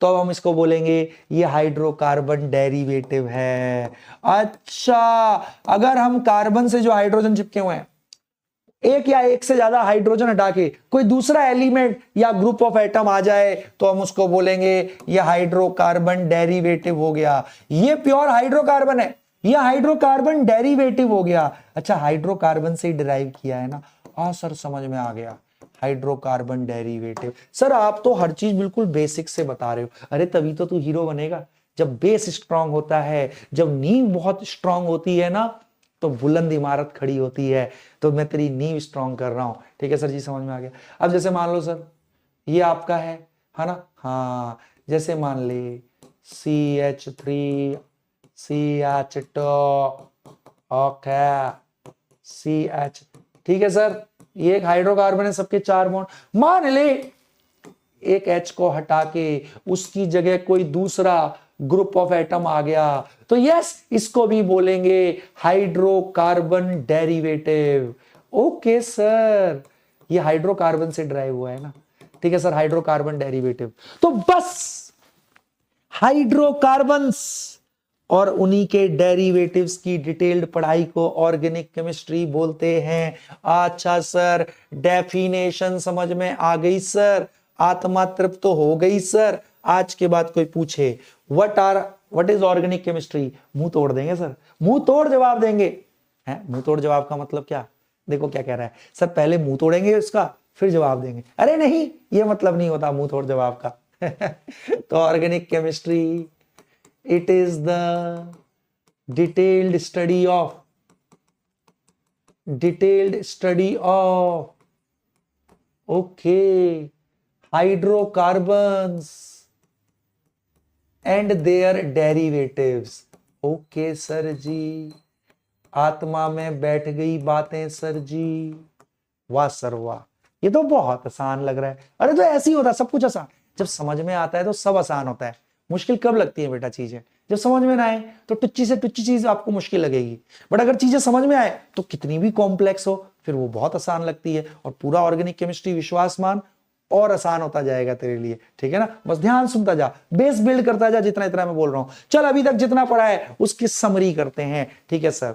तो हम इसको बोलेंगे ये हाइड्रोकार्बन डेरिवेटिव है। अच्छा, अगर हम कार्बन से जो हाइड्रोजन चिपके हुए हैं, एक या एक से ज्यादा हाइड्रोजन हटा के कोई दूसरा एलिमेंट या ग्रुप ऑफ एटम आ जाए, तो हम उसको बोलेंगे ये हाइड्रोकार्बन डेरिवेटिव हो गया। ये प्योर हाइड्रोकार्बन है, ये हाइड्रोकार्बन डेरिवेटिव हो गया। अच्छा, हाइड्रोकार्बन से डिराइव किया है ना? हाँ सर समझ में आ गया, हाइड्रोकार्बन डेरिवेटिव। सर आप तो हर चीज बिल्कुल बेसिक से बता रहे हो। अरे तभी तो तू हीरो बनेगा, जब बेस स्ट्रांग होता है, जब नींव बहुत स्ट्रांग होती है ना, तो बुलंद इमारत खड़ी होती है। तो मैं तेरी नींव स्ट्रांग कर रहा हूं, ठीक है सर जी, समझ में आ गया। अब जैसे मान लो सर ये आपका है ना? हाँ, जैसे मान ले CH3 CH2, ओके CH, ठीक है सर, ये एक हाइड्रोकार्बन है, सबके 4 बॉन्ड। मान ले एक H को हटा के उसकी जगह कोई दूसरा ग्रुप ऑफ एटम आ गया तो यस, इसको भी बोलेंगे हाइड्रोकार्बन डेरिवेटिव। ओके सर, ये हाइड्रोकार्बन से ड्राइव हुआ है ना, ठीक है सर, हाइड्रोकार्बन डेरिवेटिव। तो बस हाइड्रोकार्बन्स और उन्हीं के डेरिवेटिव्स की डिटेल्ड पढ़ाई को ऑर्गेनिक केमिस्ट्री बोलते हैं। अच्छा सर, डेफिनेशन समझ में आ गई सर, आत्मा तृप्त तो हो गई सर। आज के बाद कोई पूछे व्हाट इज ऑर्गेनिक केमिस्ट्री, मुंह तोड़ देंगे सर, मुंह तोड़ जवाब देंगे। है मुंह तोड़ जवाब का मतलब क्या? देखो क्या कह रहा है सर, पहले मुंह तोड़ेंगे उसका फिर जवाब देंगे। अरे नहीं, ये मतलब नहीं होता मुंह तोड़ जवाब का। तो organic chemistry, it is the detailed study of okay hydrocarbons and their derivatives। Okay sir जी, आत्मा में बैठ गई बातें सर जी, वाह सर वाह, ये तो बहुत आसान लग रहा है। अरे तो ऐसे ही होता है, सब कुछ आसान, जब समझ में आता है तो सब आसान होता है। मुश्किल कब लगती है बेटा चीजें? जब समझ में ना आए तो टुच्ची से टुच्ची चीज आपको मुश्किल लगेगी, बट अगर चीजें समझ में आए तो कितनी भी कॉम्प्लेक्स हो फिर वो बहुत आसान लगती है। और पूरा ऑर्गेनिक केमिस्ट्री विश्वास मान और आसान होता जाएगा तेरे लिए, ठीक है ना। बस ध्यान सुनता जा, बेस बिल्ड करता जा, जितना इतना मैं बोल रहा हूं। चल अभी तक जितना पढ़ा है उसकी समरी करते हैं, ठीक है सर।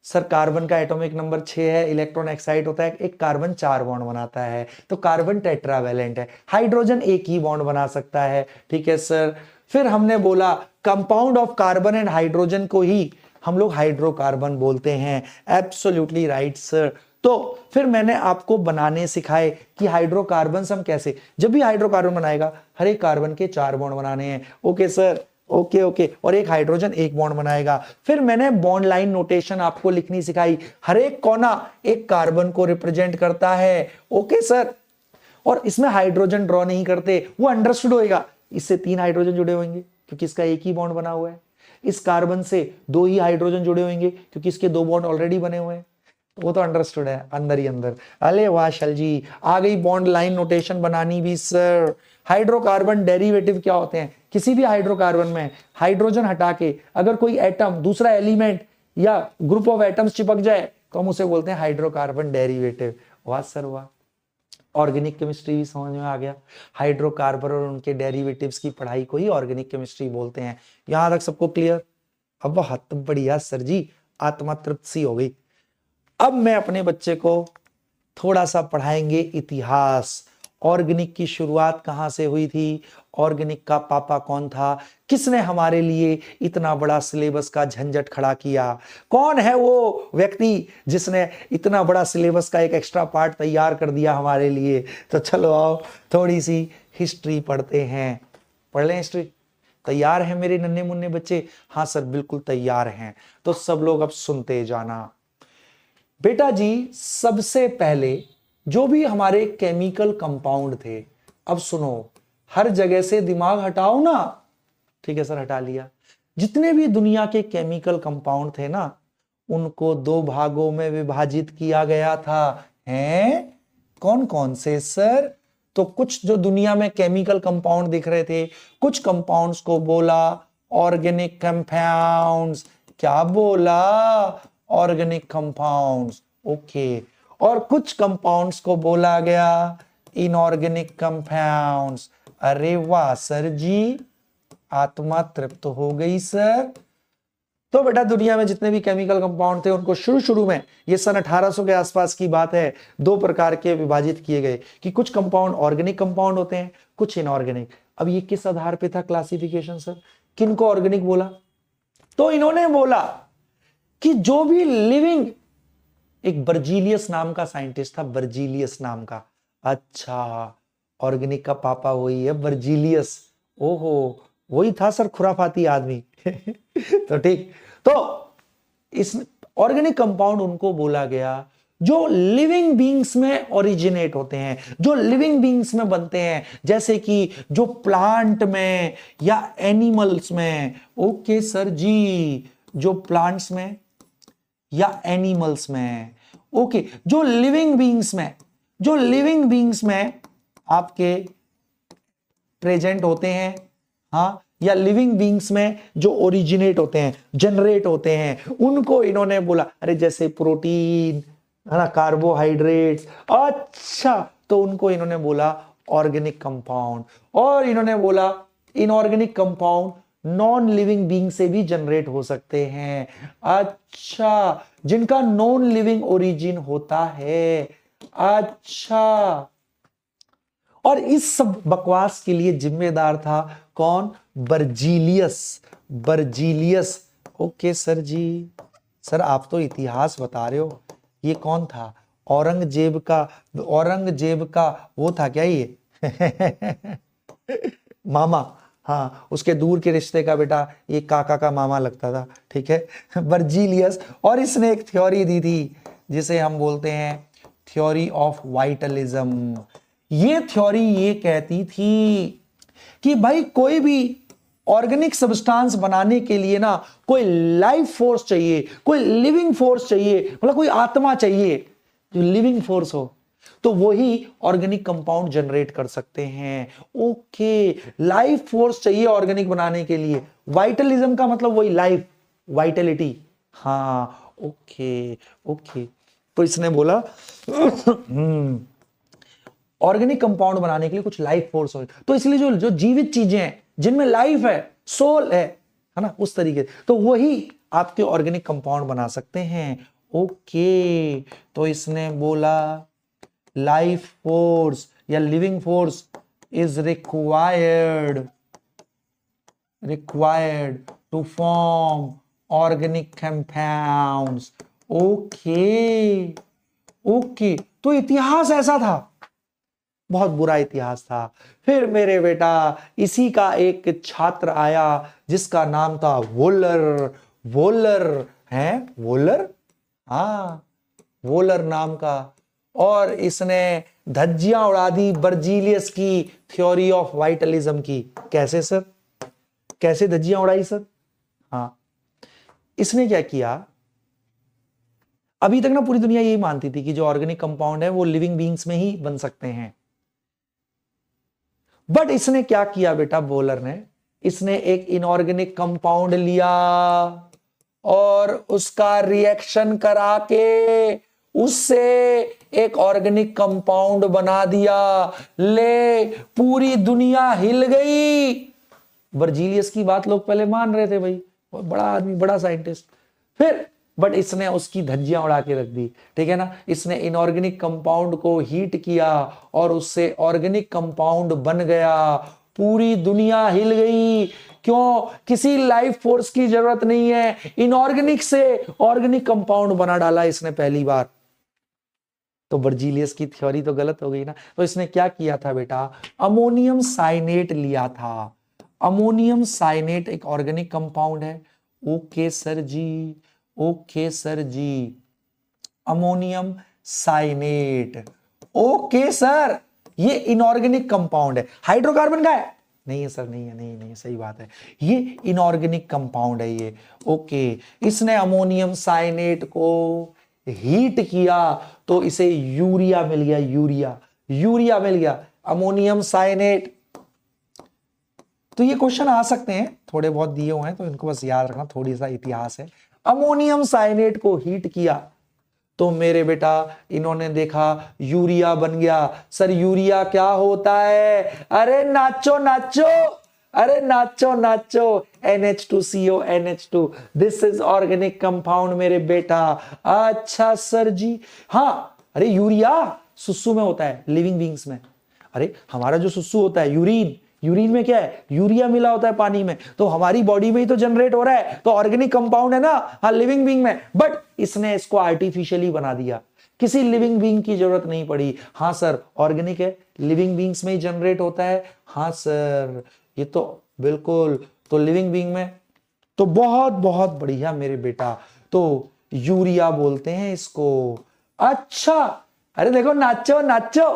सर कार्बन का एटॉमिक नंबर 6 है, इलेक्ट्रॉन एक्साइट होता है, एक कार्बन 4 बॉन्ड बनाता है, तो कार्बन टेट्रावैलेंट है। हाइड्रोजन एक ही बॉन्ड बना सकता है, ठीक है सर। फिर हमने बोला compound of carbon and hydrogen को ही हम लोग हाइड्रोकार्बन बोलते हैं। Absolutely right sir. तो फिर मैंने आपको बनाने सिखाए कि हाइड्रोकार्बन हम कैसे, जब भी हाइड्रोकार्बन बनाएगा हर एक कार्बन के 4 बॉन्ड बनाने हैं। ओके सर, ओके ओके, और एक हाइड्रोजन एक बॉन्ड बनाएगा। फिर मैंने बॉन्ड लाइन नोटेशन आपको लिखनी सिखाई, हर एक कोना एक कार्बन को रिप्रेजेंट करता है। ओके सर, और इसमें हाइड्रोजन ड्रॉ नहीं करते, वो अंडरस्टूड होएगा। इससे 3 हाइड्रोजन जुड़े होंगे क्योंकि इसका एक ही बॉन्ड बना हुआ है, इस कार्बन से 2 ही हाइड्रोजन जुड़े होंगे क्योंकि इसके 2 बॉन्ड ऑलरेडी बने हुए हैं, वो तो अंडरस्टूड है अंदर ही अंदर। अरे वाह शल जी, आ गई बॉन्ड लाइन नोटेशन बनानी भी सर। हाइड्रोकार्बन डेरिवेटिव क्या होते हैं? किसी भी हाइड्रोकार्बन में हाइड्रोजन हटा के अगर कोई एटम दूसरा एलिमेंट या ग्रुप ऑफ एटम्स चिपक जाए तो हम उसे बोलते हैं हाइड्रोकार्बन डेरिवेटिव। वाह सर वाह, ऑर्गेनिक केमिस्ट्री भी समझ में आ गया। हाइड्रोकार्बन और उनके डेरिवेटिव्स की पढ़ाई को ही ऑर्गेनिक केमिस्ट्री बोलते हैं। यहां तक सबको क्लियर? अब बहुत बढ़िया सर जी, आत्मा तृप्त सी हो गई। अब मैं अपने बच्चे को थोड़ा सा पढ़ाएंगे इतिहास। ऑर्गेनिक की शुरुआत कहां से हुई थी, ऑर्गेनिक का पापा कौन था, किसने हमारे लिए इतना बड़ा सिलेबस का झंझट खड़ा किया, कौन है वो व्यक्ति जिसने इतना बड़ा सिलेबस का एक एक्स्ट्रा पार्ट तैयार कर दिया हमारे लिए। तो चलो आओ थोड़ी सी हिस्ट्री पढ़ते हैं। पढ़ लें हिस्ट्री? तैयार है मेरे नन्हे मुन्ने बच्चे? हाँ सर बिल्कुल तैयार हैं। तो सब लोग अब सुनते जाना। बेटा जी, सबसे पहले जो भी हमारे केमिकल कंपाउंड थे, अब सुनो, हर जगह से दिमाग हटाओ ना, ठीक है सर हटा लिया। जितने भी दुनिया के केमिकल कंपाउंड थे ना, उनको 2 भागों में विभाजित किया गया था। हैं कौन कौन से सर? तो कुछ जो दुनिया में केमिकल कंपाउंड दिख रहे थे, कुछ कंपाउंड्स को बोला ऑर्गेनिक कंपाउंड्स। क्या बोला? Organic compounds. ओके, और कुछ कंपाउंड्स को बोला गया इनऑर्गेनिक कंपाउंड्स। अरे वाह सर जी, आत्मा तृप्त हो गई सर। तो बेटा दुनिया में जितने भी केमिकल कंपाउंड थे उनको शुरू में, ये सन 1800 के आसपास की बात है, 2 प्रकार के विभाजित किए गए कि कुछ कंपाउंड ऑर्गेनिक कंपाउंड होते हैं, कुछ इनऑर्गेनिक। अब ये किस आधार पे था क्लासिफिकेशन सर? किनको ऑर्गेनिक बोला? तो इन्होंने बोला कि जो भी लिविंग, एक बर्जीलियस नाम का साइंटिस्ट था, बर्जीलियस नाम का। अच्छा, ऑर्गेनिक का पापा वही है बर्जीलियस। ओहो, वही था सर खुराफाती आदमी। तो ठीक, तो इस ऑर्गेनिक कंपाउंड उनको बोला गया जो लिविंग बींग्स में ओरिजिनेट होते हैं, जो लिविंग बींग्स में बनते हैं, जैसे कि जो प्लांट में या एनिमल्स में। ओके सर जी, जो प्लांट्स में या एनिमल्स में। ओके, जो लिविंग बींग्स में, जो लिविंग बींग्स में आपके प्रेजेंट होते हैं, हाँ, या लिविंग बींग्स में जो ओरिजिनेट होते हैं, जनरेट होते हैं, उनको इन्होंने बोला, अरे जैसे प्रोटीन है ना, कार्बोहाइड्रेट्स, अच्छा, तो उनको इन्होंने बोला ऑर्गेनिक कंपाउंड। और इन्होंने बोला inorganic compound non living being से भी जनरेट हो सकते हैं, अच्छा, जिनका नॉन लिविंग ओरिजिन होता है, अच्छा। और इस सब बकवास के लिए जिम्मेदार था कौन? Berzelius, Berzelius. ओके सर जी, सर आप तो इतिहास बता रहे हो, ये कौन था? औरंगजेब का, औरंगजेब का वो था क्या ये? मामा, हाँ, उसके दूर के रिश्ते का बेटा, ये काका का मामा लगता था, ठीक है, बर्जीलियस। और इसने एक थ्योरी दी थी जिसे हम बोलते हैं थ्योरी ऑफ वाइटलिज्म। ये थ्योरी ये कहती थी कि भाई कोई भी ऑर्गेनिक सब्सटेंस बनाने के लिए ना कोई लाइफ फोर्स चाहिए, कोई लिविंग फोर्स चाहिए, मतलब कोई आत्मा चाहिए जो लिविंग फोर्स हो, तो वही ऑर्गेनिक कंपाउंड जनरेट कर सकते हैं। ओके, लाइफ फोर्स चाहिए ऑर्गेनिक बनाने के लिए, वाइटलिज्म का मतलब वही लाइफ, वाइटलिटी, हाँ, ओके ओके। तो इसने बोला ऑर्गेनिक कंपाउंड बनाने के लिए कुछ लाइफ फोर्स हो, तो इसलिए जो जो जीवित चीजें हैं जिनमें लाइफ है, सोल है ना, उस तरीके, तो वही आपके ऑर्गेनिक कंपाउंड बना सकते हैं। ओके, तो इसने बोला लाइफ फोर्स या living force is required to form organic compounds. Okay okay, तो इतिहास ऐसा था, बहुत बुरा इतिहास था। फिर मेरे बेटा इसी का एक छात्र आया जिसका नाम था वोलर, वोलर है, वोलर, हाँ, वोलर नाम का, और इसने धज्जियां उड़ा दी बर्जीलियस की थ्योरी ऑफ वाइटलिज्म की। कैसे सर, कैसे धज्जियां उड़ाई सर? हाँ, इसने क्या किया, अभी तक ना पूरी दुनिया यही मानती थी कि जो ऑर्गेनिक कंपाउंड है वो लिविंग बीइंग्स में ही बन सकते हैं, बट इसने क्या किया बेटा, बोलर ने, इसने एक इनऑर्गेनिक कंपाउंड लिया और उसका रिएक्शन करा के उससे एक ऑर्गेनिक कंपाउंड बना दिया। ले, पूरी दुनिया हिल गई। बर्जीलियस की बात लोग पहले मान रहे थे, भाई बड़ा आदमी, बड़ा साइंटिस्ट, फिर बट इसने उसकी धज्जियां उड़ा के रख दी, ठीक है ना। इसने इनऑर्गेनिक कंपाउंड को हीट किया और उससे ऑर्गेनिक कंपाउंड बन गया, पूरी दुनिया हिल गई। क्यों? किसी लाइफ फोर्स की जरूरत नहीं है, इनऑर्गेनिक से ऑर्गेनिक कंपाउंड बना डाला इसने पहली बार। तो बर्जीलियस की थ्योरी तो गलत हो गई ना। तो इसने क्या किया था बेटा, अमोनियम साइनेट लिया था। अमोनियम साइनेट एक ऑर्गेनिक कंपाउंड है। ओके सर जी, ओके सर जी, अमोनियम साइनेट, ओके सर, ये इनऑर्गेनिक कंपाउंड है। हाइड्रोकार्बन का है? नहीं है सर, नहीं है, नहीं नहीं, सही बात है, ये इनऑर्गेनिक कंपाउंड है ये। ओके, इसने अमोनियम साइनेट को हीट किया तो इसे यूरिया मिल गया, यूरिया, यूरिया मिल गया, अमोनियम साइनेट। तो ये क्वेश्चन आ सकते हैं, थोड़े बहुत दिए हुए हैं, तो इनको बस याद रखना, थोड़ी सा इतिहास है। अमोनियम साइनेट को हीट किया तो मेरे बेटा इन्होंने देखा यूरिया बन गया। सर यूरिया क्या होता है? अरे नाचो नाचो, अरे नाचो नाचो, NH2CO NH2, this is organic compound मेरे बेटा। अच्छा सर जी, हाँ, अरे यूरिया सुसु में होता है, लिविंग बींग्स में। अरे हमारा जो सुसु होता है, यूरिन, यूरिन में क्या है, यूरिया मिला होता है पानी में, तो हमारी बॉडी में ही तो जनरेट हो रहा है, तो ऑर्गेनिक कंपाउंड है ना, हाँ, लिविंग बीइंग में। बट इसने इसको आर्टिफिशियली बना दिया, किसी लिविंग बीइंग की जरूरत नहीं पड़ी। हाँ सर, ऑर्गेनिक है, लिविंग बीइंग्स में ही जनरेट होता है। हाँ सर, ये तो बिल्कुल, तो लिविंग बीइंग में, तो बहुत बहुत बढ़िया मेरे बेटा, तो यूरिया बोलते हैं इसको। अच्छा, अरे देखो, नाचो नाचो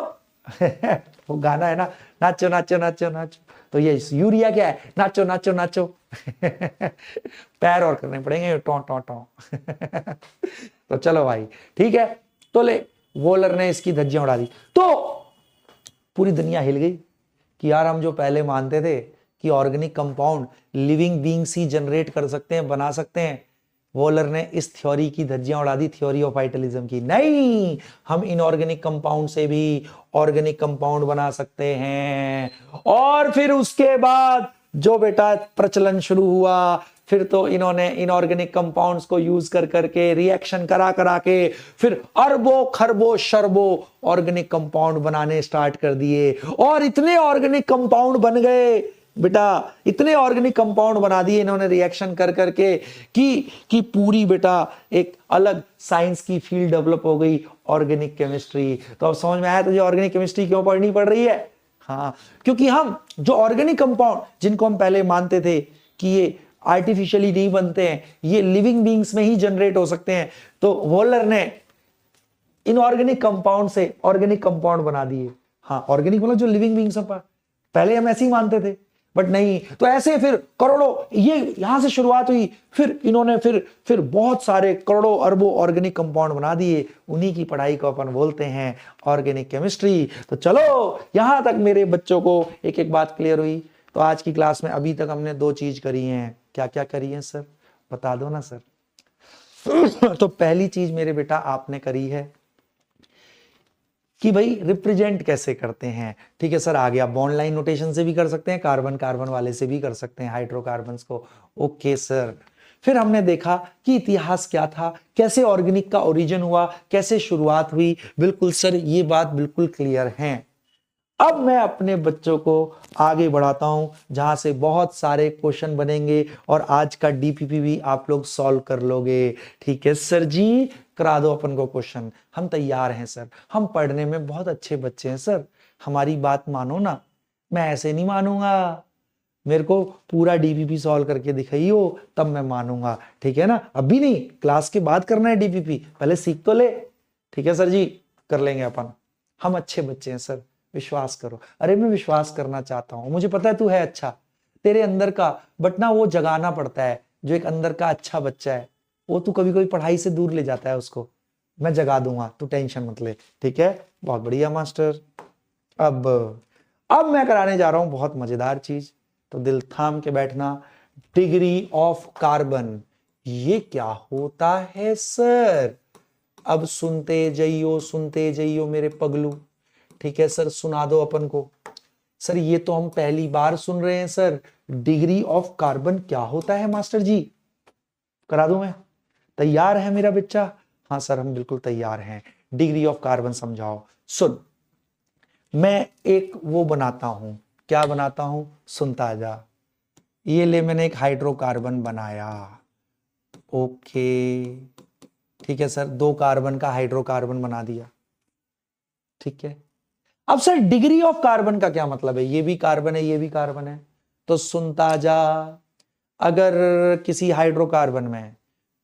वो गाना है ना, नाचो नाचो नाचो नाचो, तो ये यूरिया क्या है, नाचो नाचो नाचो पैर और करने पड़ेंगे, टो टो टो तो चलो भाई, ठीक है, तो ले, वोलर ने इसकी धज्जियां उड़ा दी तो पूरी दुनिया हिल गई। कि यार हम जो पहले मानते थे कि ऑर्गेनिक कंपाउंड लिविंग बीइंग्स ही जनरेट कर सकते हैं, बना सकते हैं, वॉलर ने इस थ्योरी की धज्जियां उड़ा दी, थ्योरी ऑफ वाइटलिज्म की। नहीं, हम इनऑर्गेनिक कंपाउंड से भी ऑर्गेनिक कंपाउंड बना सकते हैं। और फिर उसके बाद जो बेटा प्रचलन शुरू हुआ, फिर तो इन्होंने इनऑर्गेनिक कंपाउंड्स को यूज कर करके रिएक्शन करा करा के फिर अरबों खरबों शरबों ऑर्गेनिक कंपाउंड बनाने स्टार्ट कर दिए। और इतने ऑर्गेनिक कंपाउंड बन गए बेटा, इतने ऑर्गेनिक कंपाउंड बना दिए इन्होंने रिएक्शन कर करके कि पूरी बेटा एक अलग साइंस की फील्ड डेवलप हो गई, ऑर्गेनिक केमिस्ट्री। तो अब समझ में आया तुझे ऑर्गेनिक केमिस्ट्री क्यों पढ़नी पड़ रही है? हाँ, क्योंकि हम जो ऑर्गेनिक कंपाउंड जिनको हम पहले मानते थे कि ये आर्टिफिशियली नहीं बनते हैं, ये लिविंग बीइंग्स में ही जनरेट हो सकते हैं, तो वॉलर ने इनऑर्गेनिक कंपाउंड से ऑर्गेनिक कंपाउंड बना दिए। हाँ, ऑर्गेनिक मतलब जो लिविंग बीइंग्स हैं, पहले हम ऐसे ही मानते थे, बट नहीं। तो ऐसे फिर करोड़ों, ये यहां से शुरुआत हुई, फिर इन्होंने फिर बहुत सारे करोड़ों अरबों ऑर्गेनिक कंपाउंड बना दिए। उन्हीं की पढ़ाई को अपन बोलते हैं ऑर्गेनिक केमिस्ट्री। तो चलो, यहां तक मेरे बच्चों को एक एक बात क्लियर हुई। तो आज की क्लास में अभी तक हमने 2 चीज करी हैं। क्या क्या करी है सर, बता दो ना सर। तो पहली चीज मेरे बेटा आपने करी है कि भाई रिप्रेजेंट कैसे करते हैं। ठीक है सर, आ गया। बॉन्ड लाइन नोटेशन से भी कर सकते हैं, कार्बन कार्बन वाले से भी कर सकते हैं, हाइड्रोकार्बन्स को। Okay sir. फिर हमने देखा कि इतिहास क्या था, कैसे ऑर्गेनिक का ओरिजिन हुआ, कैसे शुरुआत हुई। बिल्कुल सर, ये बात बिल्कुल क्लियर है। अब मैं अपने बच्चों को आगे बढ़ाता हूं, जहां से बहुत सारे क्वेश्चन बनेंगे और आज का डीपीपी भी आप लोग सॉल्व कर लोगे। ठीक है सर जी, करा दो अपन को क्वेश्चन। हम तैयार हैं सर, हम पढ़ने में बहुत अच्छे बच्चे हैं सर, हमारी बात मानो ना। मैं ऐसे नहीं मानूंगा, मेरे को पूरा डीपीपी सॉल्व करके दिखाइयो, तब मैं मानूंगा। ठीक है ना, अभी नहीं, क्लास के बाद करना है डीपीपी, पहले सीख तो ले। ठीक है सर जी, कर लेंगे अपन, हम अच्छे बच्चे हैं सर, विश्वास करो। अरे मैं विश्वास करना चाहता हूं, मुझे पता है तू है अच्छा, तेरे अंदर का, बट ना वो जगाना पड़ता है। जो एक अंदर का अच्छा बच्चा है, वो तू कभी कभी पढ़ाई से दूर ले जाता है, उसको मैं जगा दूंगा, तू टेंशन मत ले। ठीक है, बहुत बढ़िया मास्टर। अब मैं कराने जा रहा हूं बहुत मजेदार चीज, तो दिल थाम के बैठना। डिग्री ऑफ कार्बन, ये क्या होता है सर? अब सुनते जाइयो मेरे पगलू। ठीक है सर, सुना दो अपन को। सर ये तो हम पहली बार सुन रहे हैं सर, डिग्री ऑफ कार्बन क्या होता है मास्टर जी? करा दूं मैं? तैयार है मेरा बच्चा? हाँ सर, हम बिल्कुल तैयार हैं। डिग्री ऑफ कार्बन समझाओ। सुन, मैं एक वो बनाता हूं, क्या बनाता हूं, सुनता जा। ये ले, मैंने एक हाइड्रोकार्बन बनाया। ओके, ठीक है सर, 2 कार्बन का हाइड्रोकार्बन बना दिया। ठीक है, अब सर डिग्री ऑफ कार्बन का क्या मतलब है? ये भी कार्बन है, ये भी कार्बन है, तो सुनता जा। अगर किसी हाइड्रोकार्बन में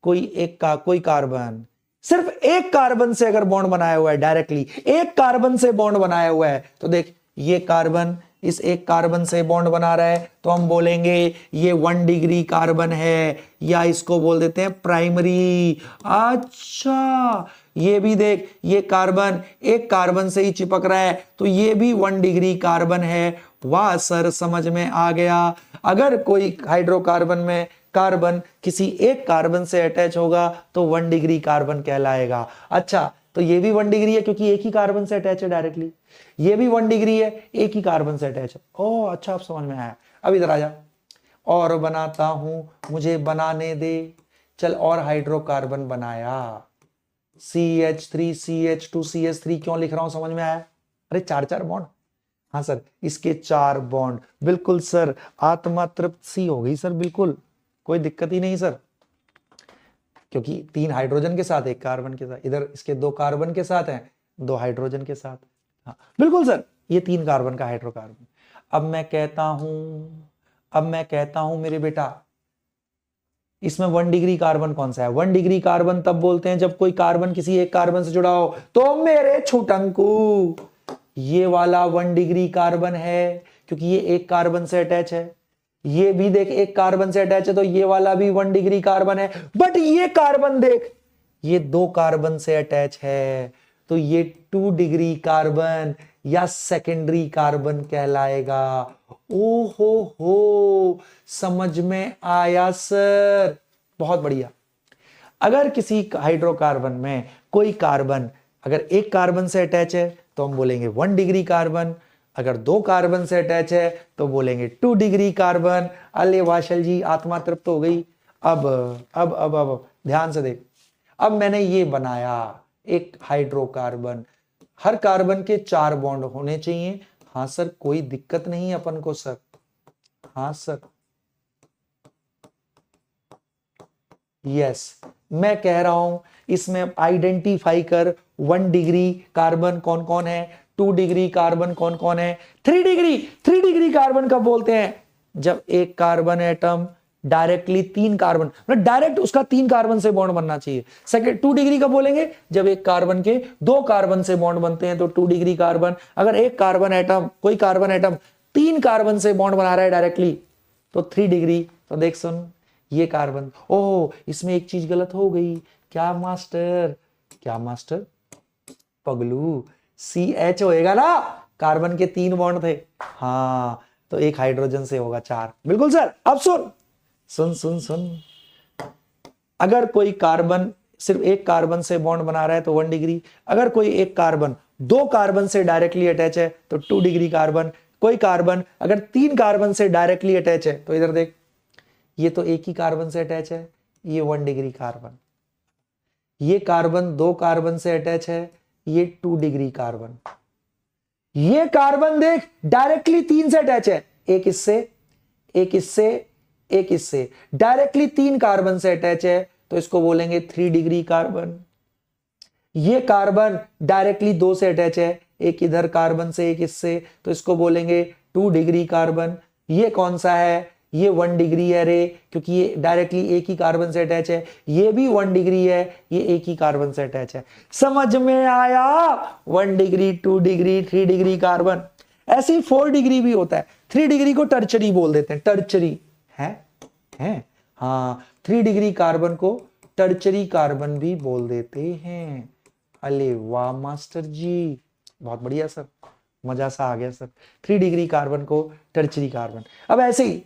कोई कार्बन, सिर्फ एक कार्बन से अगर बॉन्ड बनाया हुआ है, डायरेक्टली एक कार्बन से बॉन्ड बनाया हुआ है, तो देख ये कार्बन इस एक कार्बन से बॉन्ड बना रहा है, तो हम बोलेंगे ये 1 डिग्री कार्बन है, या इसको बोल देते हैं प्राइमरी। अच्छा, ये भी देख, ये कार्बन एक कार्बन से ही चिपक रहा है, तो ये भी 1 डिग्री कार्बन है। वाह सर, समझ में आ गया। अगर कोई हाइड्रोकार्बन में कार्बन किसी एक कार्बन से अटैच होगा तो 1 डिग्री कार्बन कहलाएगा। अच्छा, तो ये भी 1 डिग्री है क्योंकि एक ही कार्बन से अटैच है डायरेक्टली। ये भी 1 डिग्री है, एक ही कार्बन से अटैच है। ओह अच्छा, अब समझ में आया। अब इधर आ जा, और बनाता हूं, मुझे बनाने दे। चल, और हाइड्रोकार्बन बनाया, CH3 CH2 CH3 क्यों लिख रहा हूं, समझ में आया? अरे 4 बॉन्ड। हाँ सर, इसके 4 बॉन्ड। बिल्कुल सर, आत्मा तृप्त सी हो गई सर, बिल्कुल कोई दिक्कत ही नहीं सर, क्योंकि 3 हाइड्रोजन के साथ 1 कार्बन के साथ, इधर इसके 2 कार्बन के साथ हैं, 2 हाइड्रोजन के साथ। हाँ बिल्कुल सर, ये 3 कार्बन का हाइड्रोकार्बन। अब मैं कहता हूं मेरे बेटा, इसमें 1 डिग्री कार्बन कौन सा है? 1 डिग्री कार्बन तब बोलते हैं जब कोई कार्बन किसी एक कार्बन से जुड़ा हो। तो मेरे छुटंकू, ये वाला 1 डिग्री कार्बन है क्योंकि ये एक कार्बन से अटैच है। ये भी देख एक कार्बन से अटैच है, तो ये वाला भी 1 डिग्री कार्बन है। बट ये कार्बन देख, ये 2 कार्बन से अटैच है, तो ये 2 डिग्री कार्बन। या सेकेंडरी कार्बन कहलाएगा? ओ हो, समझ में आया सर, बहुत बढ़िया। अगर किसी हाइड्रोकार्बन में कोई कार्बन अगर एक कार्बन से अटैच है तो हम बोलेंगे 1 डिग्री कार्बन, अगर 2 कार्बन से अटैच है तो बोलेंगे 2 डिग्री कार्बन। अले वाशल जी, आत्मा तृप्त हो गई। अब ध्यान से देख, अब मैंने ये बनाया एक हाइड्रोकार्बन, हर कार्बन के 4 बॉन्ड होने चाहिए। हाँ सर, कोई दिक्कत नहीं अपन को सर। हाँ सर, यस, मैं कह रहा हूं इसमें आइडेंटिफाई कर 1 डिग्री कार्बन कौन कौन है, 2 डिग्री कार्बन कौन कौन है, 3 डिग्री कार्बन कब बोलते हैं? जब एक कार्बन एटम डायरेक्टली 3 कार्बन, मतलब डायरेक्ट उसका 3 कार्बन से बॉन्ड बनना चाहिए। सेकंड 2 डिग्री कब बोलेंगे? जब एक कार्बन के 2 कार्बन से बॉन्ड बनते हैं तो 2 डिग्री कार्बन। अगर एक कार्बन एटम, कोई कार्बन एटम 3 कार्बन से बॉन्ड बना रहा है डायरेक्टली तो 3 डिग्री। तो देख सुन, ये कार्बन, ओह इसमें एक चीज गलत हो गई। क्या मास्टर? क्या मास्टर? पगलू, CH होएगा ना, कार्बन के 3 बॉन्ड थे। हाँ, तो एक हाइड्रोजन से होगा 4। बिल्कुल सर। अब सुन सुन सुन सुन, अगर कोई कार्बन सिर्फ एक कार्बन से बॉन्ड बना रहा है तो 1 डिग्री। अगर कोई एक कार्बन 2 कार्बन से डायरेक्टली अटैच है तो 2 डिग्री कार्बन। कोई कार्बन अगर 3 कार्बन से डायरेक्टली अटैच है तो इधर देख, ये तो एक ही कार्बन से अटैच है, ये 1 डिग्री कार्बन। ये कार्बन 2 कार्बन से अटैच है, ये 2 डिग्री कार्बन। ये कार्बन देख डायरेक्टली 3 से अटैच है, एक इससे, एक इससे, एक इससे, डायरेक्टली 3 कार्बन से अटैच है तो इसको बोलेंगे 3 डिग्री कार्बन। ये कार्बन डायरेक्टली 2 से अटैच है, एक इधर कार्बन से, एक इससे, तो इसको बोलेंगे 2 डिग्री कार्बन। ये कौन सा है? ये 1 डिग्री है रे, क्योंकि ये डायरेक्टली एक ही कार्बन से अटैच है। ये भी 1 डिग्री है, ये एक ही कार्बन से अटैच है। समझ में आया? 1 डिग्री, 2 डिग्री, 3 डिग्री कार्बन। ऐसे ही 4 डिग्री भी होता है। 3 डिग्री को टर्चरी बोल देते हैं, टर्चरी है। हाँ, 3 डिग्री कार्बन को टर्चरी कार्बन भी बोल देते हैं। अरे वाह मास्टर जी, बहुत बढ़िया सर, मजा सा आ गया सर। 3 डिग्री कार्बन को टर्चरी कार्बन। अब ऐसे ही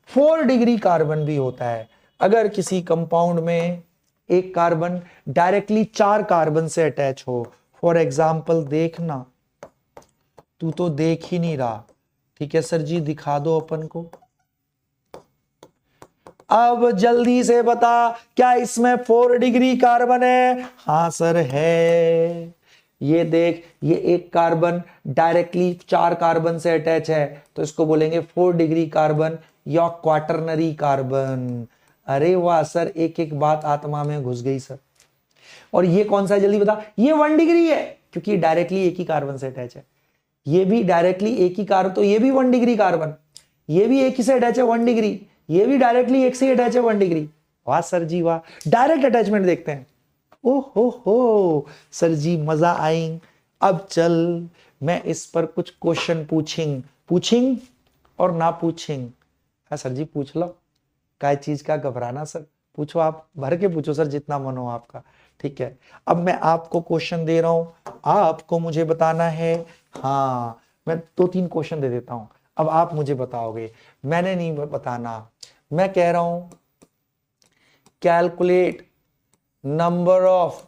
4 डिग्री कार्बन भी होता है। अगर किसी कंपाउंड में एक कार्बन डायरेक्टली 4 कार्बन से अटैच हो, फॉर एग्जाम्पल देखना, तू तो देख ही नहीं रहा, ठीक है सर जी, दिखा दो अपन को। अब जल्दी से बता, क्या इसमें 4 डिग्री कार्बन है? हाँ सर है। ये देख, ये एक कार्बन डायरेक्टली 4 कार्बन से अटैच है तो इसको बोलेंगे 4 डिग्री कार्बन या क्वाटरनरी कार्बन। अरे वाह सर, एक एक बात आत्मा में घुस गई सर। और ये कौन सा है जल्दी बता? ये 1 डिग्री है, क्योंकि डायरेक्टली एक ही कार्बन से अटैच है। ये भी डायरेक्टली एक ही कार्बन, तो ये भी 1 डिग्री कार्बन। ये भी एक ही से अटैच है, 1 डिग्री। ये भी डायरेक्टली एक से अटैच है, 1 डिग्री। वाह सर जी वाह, डायरेक्ट अटैचमेंट देखते हैं। ओहो हो सर जी, मजा आई। अब चल, मैं इस पर कुछ क्वेश्चन पूछिंग और ना पूछिंग। हाँ सर जी, पूछ लो, काय चीज का घबराना सर, पूछो, आप भर के पूछो सर, जितना मन हो आपका। ठीक है, अब मैं आपको क्वेश्चन दे रहा हूं, आपको मुझे बताना है। हाँ, मैं 2-3 क्वेश्चन दे देता हूं, अब आप मुझे बताओगे, मैंने नहीं बताना। मैं कह रहा हूं, calculate number of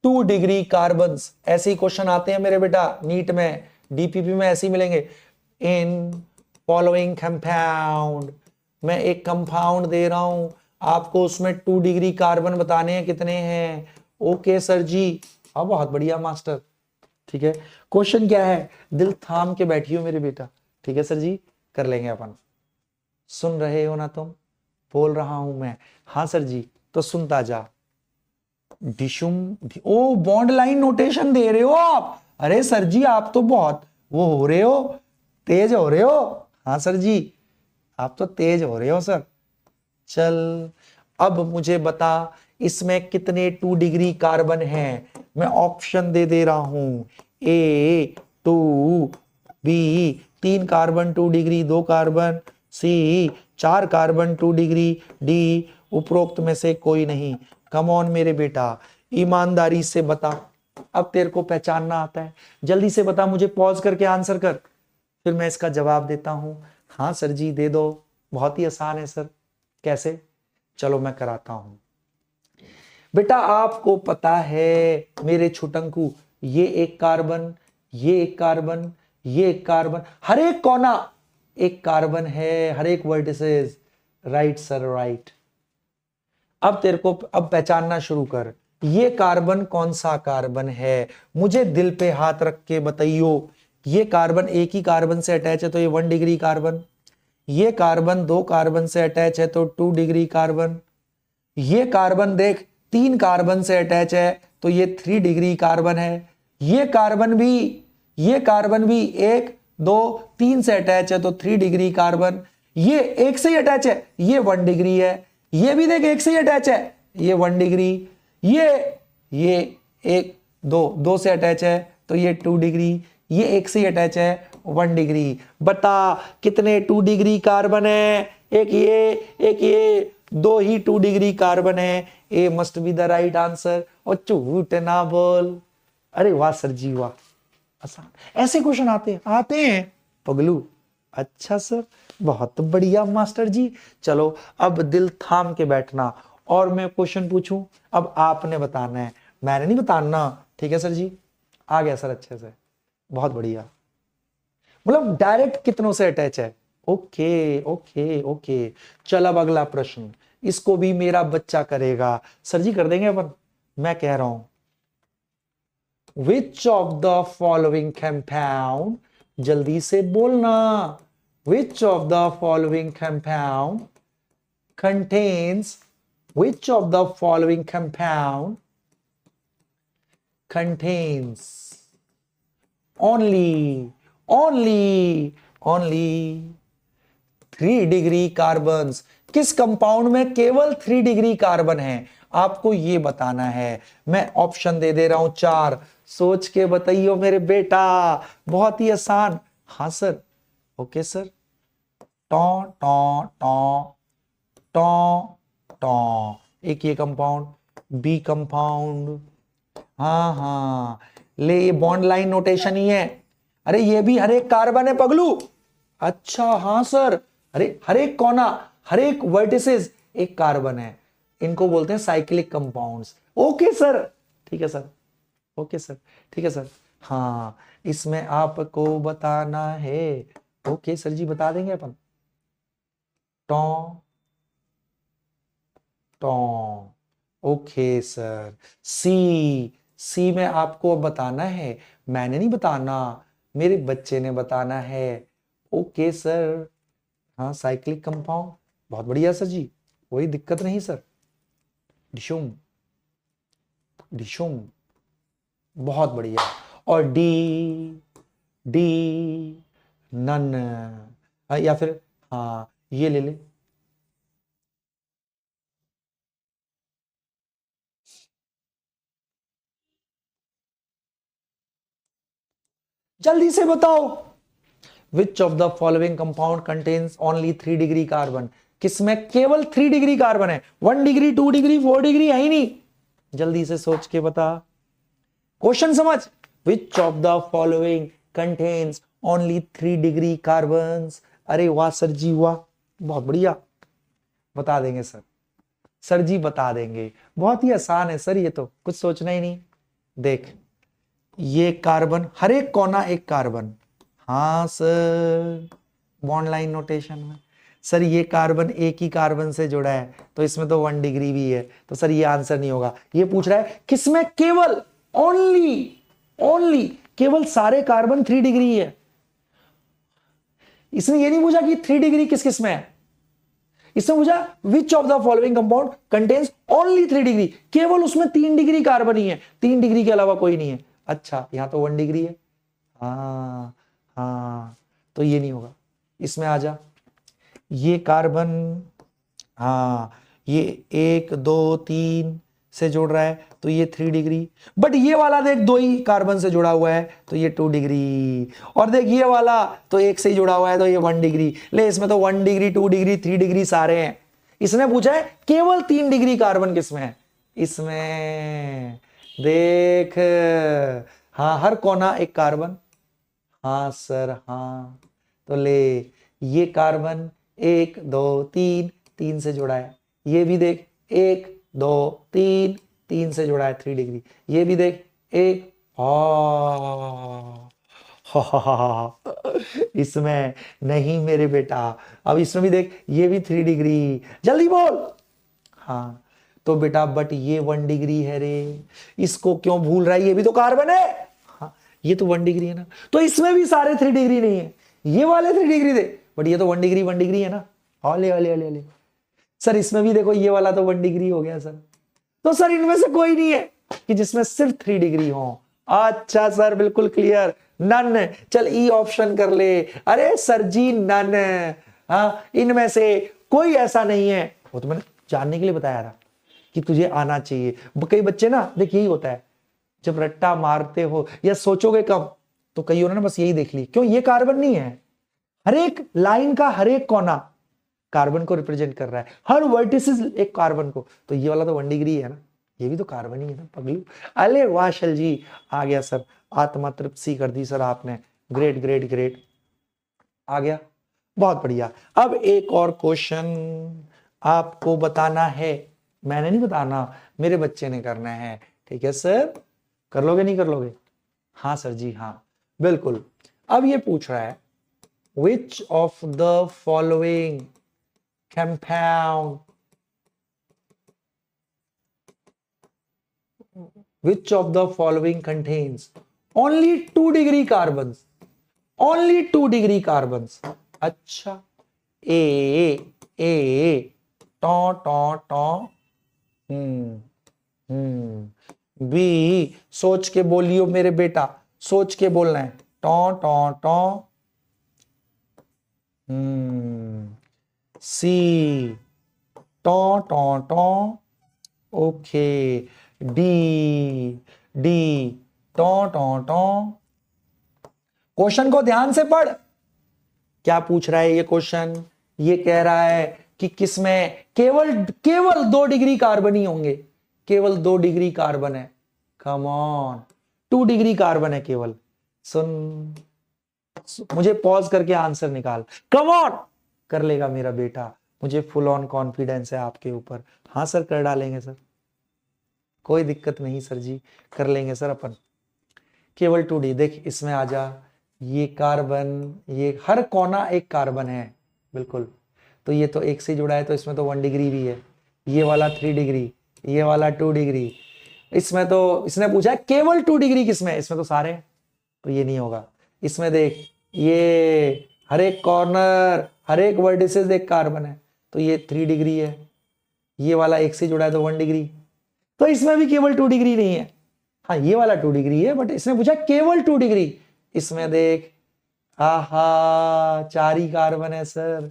2 degree carbon. ऐसे ही क्वेश्चन आते हैं मेरे बेटा, नीट में, डीपीपी में ऐसे ही मिलेंगे। इन फॉलोइंग कंपाउंड, मैं एक कंपाउंड दे रहा हूं आपको, उसमें 2 डिग्री कार्बन बताने हैं कितने हैं। ओके सर जी, अब बहुत बढ़िया मास्टर। ठीक है, क्वेश्चन क्या है? दिल थाम के बैठियो मेरे बेटा। ठीक है सर जी, कर लेंगे अपन। सुन रहे हो ना तुम? बोल रहा हूं मैं। हाँ सर जी, तो सुनता जा। डिशुम, ओ बॉन्ड लाइन नोटेशन दे रहे हो आप? अरे सर जी, आप तो बहुत वो हो रहे हो, तेज हो रहे हो। हाँ सर जी, आप तो तेज हो रहे हो सर। चल, अब मुझे बता, इसमें कितने 2 डिग्री कार्बन हैं? मैं ऑप्शन दे रहा हूं, A 2, B 3 carbon 2 degree 2 carbon, C 4 carbon 2 degree, D उपरोक्त में से कोई नहीं। कम ऑन मेरे बेटा, ईमानदारी से बता, अब तेरे को पहचानना आता है, जल्दी से बता, मुझे पॉज करके आंसर कर, फिर मैं इसका जवाब देता हूं। हाँ सर जी दे दो, बहुत ही आसान है सर। कैसे? चलो मैं कराता हूं। बेटा आपको पता है मेरे छोटंकू, ये एक कार्बन, ये एक कार्बन, ये एक कार्बन, हर एक कोना एक कार्बन है, हर एक वर्टिसेस। Right sir right. अब तेरे को अब पहचानना शुरू कर, ये कार्बन कौन सा कार्बन है, मुझे दिल पे हाथ रख के बताइयो। ये कार्बन एक ही कार्बन से अटैच है तो ये 1 डिग्री कार्बन, ये कार्बन 2 कार्बन से अटैच है तो 2 डिग्री कार्बन, ये कार्बन देख 3 कार्बन से अटैच है तो ये 3 डिग्री कार्बन है, ये कार्बन भी 1 2 3 से अटैच है तो 3 डिग्री कार्बन, ये एक से ही अटैच है ये 1 डिग्री है, ये भी देख एक से ही अटैच है ये 1 डिग्री, ये 1 2 से अटैच है तो ये 2 डिग्री, ये एक से ही अटैच है 1 डिग्री। बता कितने 2 डिग्री कार्बन है? एक ये 2 ही 2 डिग्री कार्बन है। A must be the right answer. और झूठ ना बोल। अरे वाह सर जी वाह, आसान। ऐसे क्वेश्चन आते हैं पगलू। अच्छा सर, बहुत बढ़िया मास्टर जी। चलो अब दिल थाम के बैठना और मैं क्वेश्चन पूछूं, अब आपने बताना है, मैंने नहीं बताना। ठीक है सर जी? आ गया सर अच्छे से, बहुत बढ़िया। मतलब डायरेक्ट कितनों से अटैच है? Okay okay okay. चल अब अगला प्रश्न, इसको भी मेरा बच्चा करेगा। सर जी कर देंगे अपन? मैं कह रहा हूं which of the following compound, जल्दी से बोलना, which of the following compound contains, which of the following compound contains only 3 degree carbons? किस कंपाउंड में केवल 3 डिग्री कार्बन है, आपको ये बताना है। मैं ऑप्शन दे रहा हूं 4, सोच के बताइयो मेरे बेटा, बहुत ही आसान। हाँ सर, ओके सर। टॉ टॉ टॉ टॉ टॉ, एक ये कंपाउंड, बी कंपाउंड, हाँ ले, ये बॉन्ड लाइन नोटेशन ही है। अरे ये भी हर एक कार्बन है पगलू। अच्छा हाँ सर, अरे हर एक कोना, हर एक वर्टिसेस एक कार्बन है, इनको बोलते हैं साइक्लिक कंपाउंड्स। ओके सर, ठीक है सर, ओके सर, ठीक है सर। हाँ इसमें आपको बताना है। ओके सर जी बता देंगे अपन। टॉ टॉ, ओके सर। सी में आपको बताना है, मैंने नहीं बताना, मेरे बच्चे ने बताना है। ओके सर, हाँ साइक्लिक कंपाउंड, बहुत बढ़िया सर जी, कोई दिक्कत नहीं सर। डिशुम डिशुम, बहुत बढ़िया। और डी नन, या फिर हाँ ये ले ले। जल्दी से बताओ, which of the following compound contains only 3 degree carbon? किसमें केवल 3 डिग्री कार्बन है? 1 डिग्री 2 डिग्री 4 डिग्री है ही नहीं। जल्दी से सोच के बता, क्वेश्चन समझ। Which of the following contains only 3 degree carbon? अरे वाह सर जी वाह, बहुत बढ़िया, बता देंगे सर, सर जी बता देंगे, बहुत ही आसान है सर, ये तो कुछ सोचना ही नहीं। देख ये कार्बन, हर एक कोना एक कार्बन, हाँ सर बॉन्ड लाइन नोटेशन में। सर ये कार्बन एक ही कार्बन से जुड़ा है तो इसमें तो 1 डिग्री भी है, तो सर ये आंसर नहीं होगा। ये पूछ रहा है किसमें केवल, ओनली केवल सारे कार्बन 3 डिग्री है। इसने ये नहीं पूछा कि 3 डिग्री किस किस में है, इसने पूछा which of the following compound contains only 3 degree, केवल उसमें 3 डिग्री कार्बन ही है, 3 डिग्री के अलावा कोई नहीं है। अच्छा यहां तो 1 डिग्री है, हाँ तो ये नहीं होगा। इसमें आ जा, ये कार्बन, हाँ ये 1 2 3 से जोड़ रहा है तो ये 3 डिग्री, बट ये वाला देख 2 ही कार्बन से जुड़ा हुआ है तो ये 2 डिग्री, और देख ये वाला तो 1 से ही जुड़ा हुआ है तो ये 1 डिग्री। ले इसमें तो 1 डिग्री 2 डिग्री 3 डिग्री सारे हैं। इसने पूछा है केवल 3 डिग्री कार्बन किसमें है, इसमें देख, हाँ हर कोना एक कार्बन। हाँ सर हाँ, तो ले ये कार्बन 1 2 3 3 से जुड़ा है, ये भी देख 1 2 3 3 से जुड़ा है 3 डिग्री, ये भी देख एक इसमें नहीं मेरे बेटा, अब इसमें भी देख ये भी 3 डिग्री, जल्दी बोल। हाँ तो बेटा बट ये 1 डिग्री है रे, इसको क्यों भूल रहा है, ये भी तो कार्बन है। हाँ ये तो 1 डिग्री है ना, तो इसमें भी सारे 3 डिग्री नहीं है, ये वाले 3 डिग्री थे, बट ये तो 1 डिग्री है ना। अले अले अले अले सर इसमें भी देखो ये वाला तो 1 डिग्री हो गया सर, तो सर इनमें से कोई नहीं है कि जिसमें सिर्फ 3 डिग्री हो। अच्छा सर बिल्कुल क्लियर, नन। चल ई ऑप्शन कर ले। अरे सर जी नन, हाँ इनमें से कोई ऐसा नहीं है, वो तो मैंने जानने के लिए बताया था कि तुझे आना चाहिए। कई बच्चे ना देख यही होता है, जब रट्टा मारते हो या सोचोगे कम तो कई उन्होंने बस यही देख ली, क्यों ये कार्बन नहीं है, हर एक लाइन का हर एक कोना कार्बन को रिप्रेजेंट कर रहा है, हर वर्टिसिस एक कार्बन को, तो ये वाला तो 1 डिग्री है ना, ये भी तो कार्बन ही है ना पगलू। अरे वाह शल जी आ गया सर, आत्मा तृप्ति कर दी सर आपने, ग्रेट ग्रेट ग्रेट, आ गया बहुत बढ़िया। अब एक और क्वेश्चन आपको बताना है, मैंने नहीं बताना, मेरे बच्चे ने करना है, ठीक है सर, कर लोगे नहीं कर लोगे? हाँ सर जी हाँ बिल्कुल। अब ये पूछ रहा है which of the following compound, which of the following contains only 2 degree carbons, only 2 degree carbons। अच्छा A two to two, B, सोच के बोलियो मेरे बेटा, सोच के बोलना है, टो टो टो, C two to two, okay, D D two to two. Question को ध्यान से पढ़, क्या पूछ रहा है ये क्वेश्चन, ये कह रहा है कि किसमें केवल केवल 2 डिग्री कार्बन ही होंगे, केवल 2 डिग्री कार्बन है, कम ऑन 2 डिग्री कार्बन है केवल। सुन मुझे पॉज करके आंसर निकाल, कम ऑन कर लेगा मेरा बेटा, मुझे फुल ऑन कॉन्फिडेंस है आपके ऊपर। हाँ सर कर डालेंगे सर, कोई दिक्कत नहीं सर जी, कर लेंगे सर अपन। केवल 2D, देख इसमें आ जा, ये कार्बन, ये हर कोना एक कार्बन है बिल्कुल, तो ये तो एक से जुड़ा है, तो इसमें तो 1 डिग्री भी है, ये वाला 3 डिग्री, ये वाला 2 डिग्री, इसमें तो इसने पूछा है केवल 2 डिग्री किसमें, इसमें तो सारे हैं, तो ये नहीं होगा। इसमें देख ये हर एक कॉर्नर हर एक वर्टिसेस एक कार्बन है, तो ये 3 डिग्री है, ये वाला एक से जुड़ा है तो 1 डिग्री, तो इसमें भी केवल 2 डिग्री नहीं है। हाँ ये वाला 2 डिग्री है, बट इसने पूछा केवल 2 डिग्री, इसमें देख आहा 4 ही कार्बन है सर,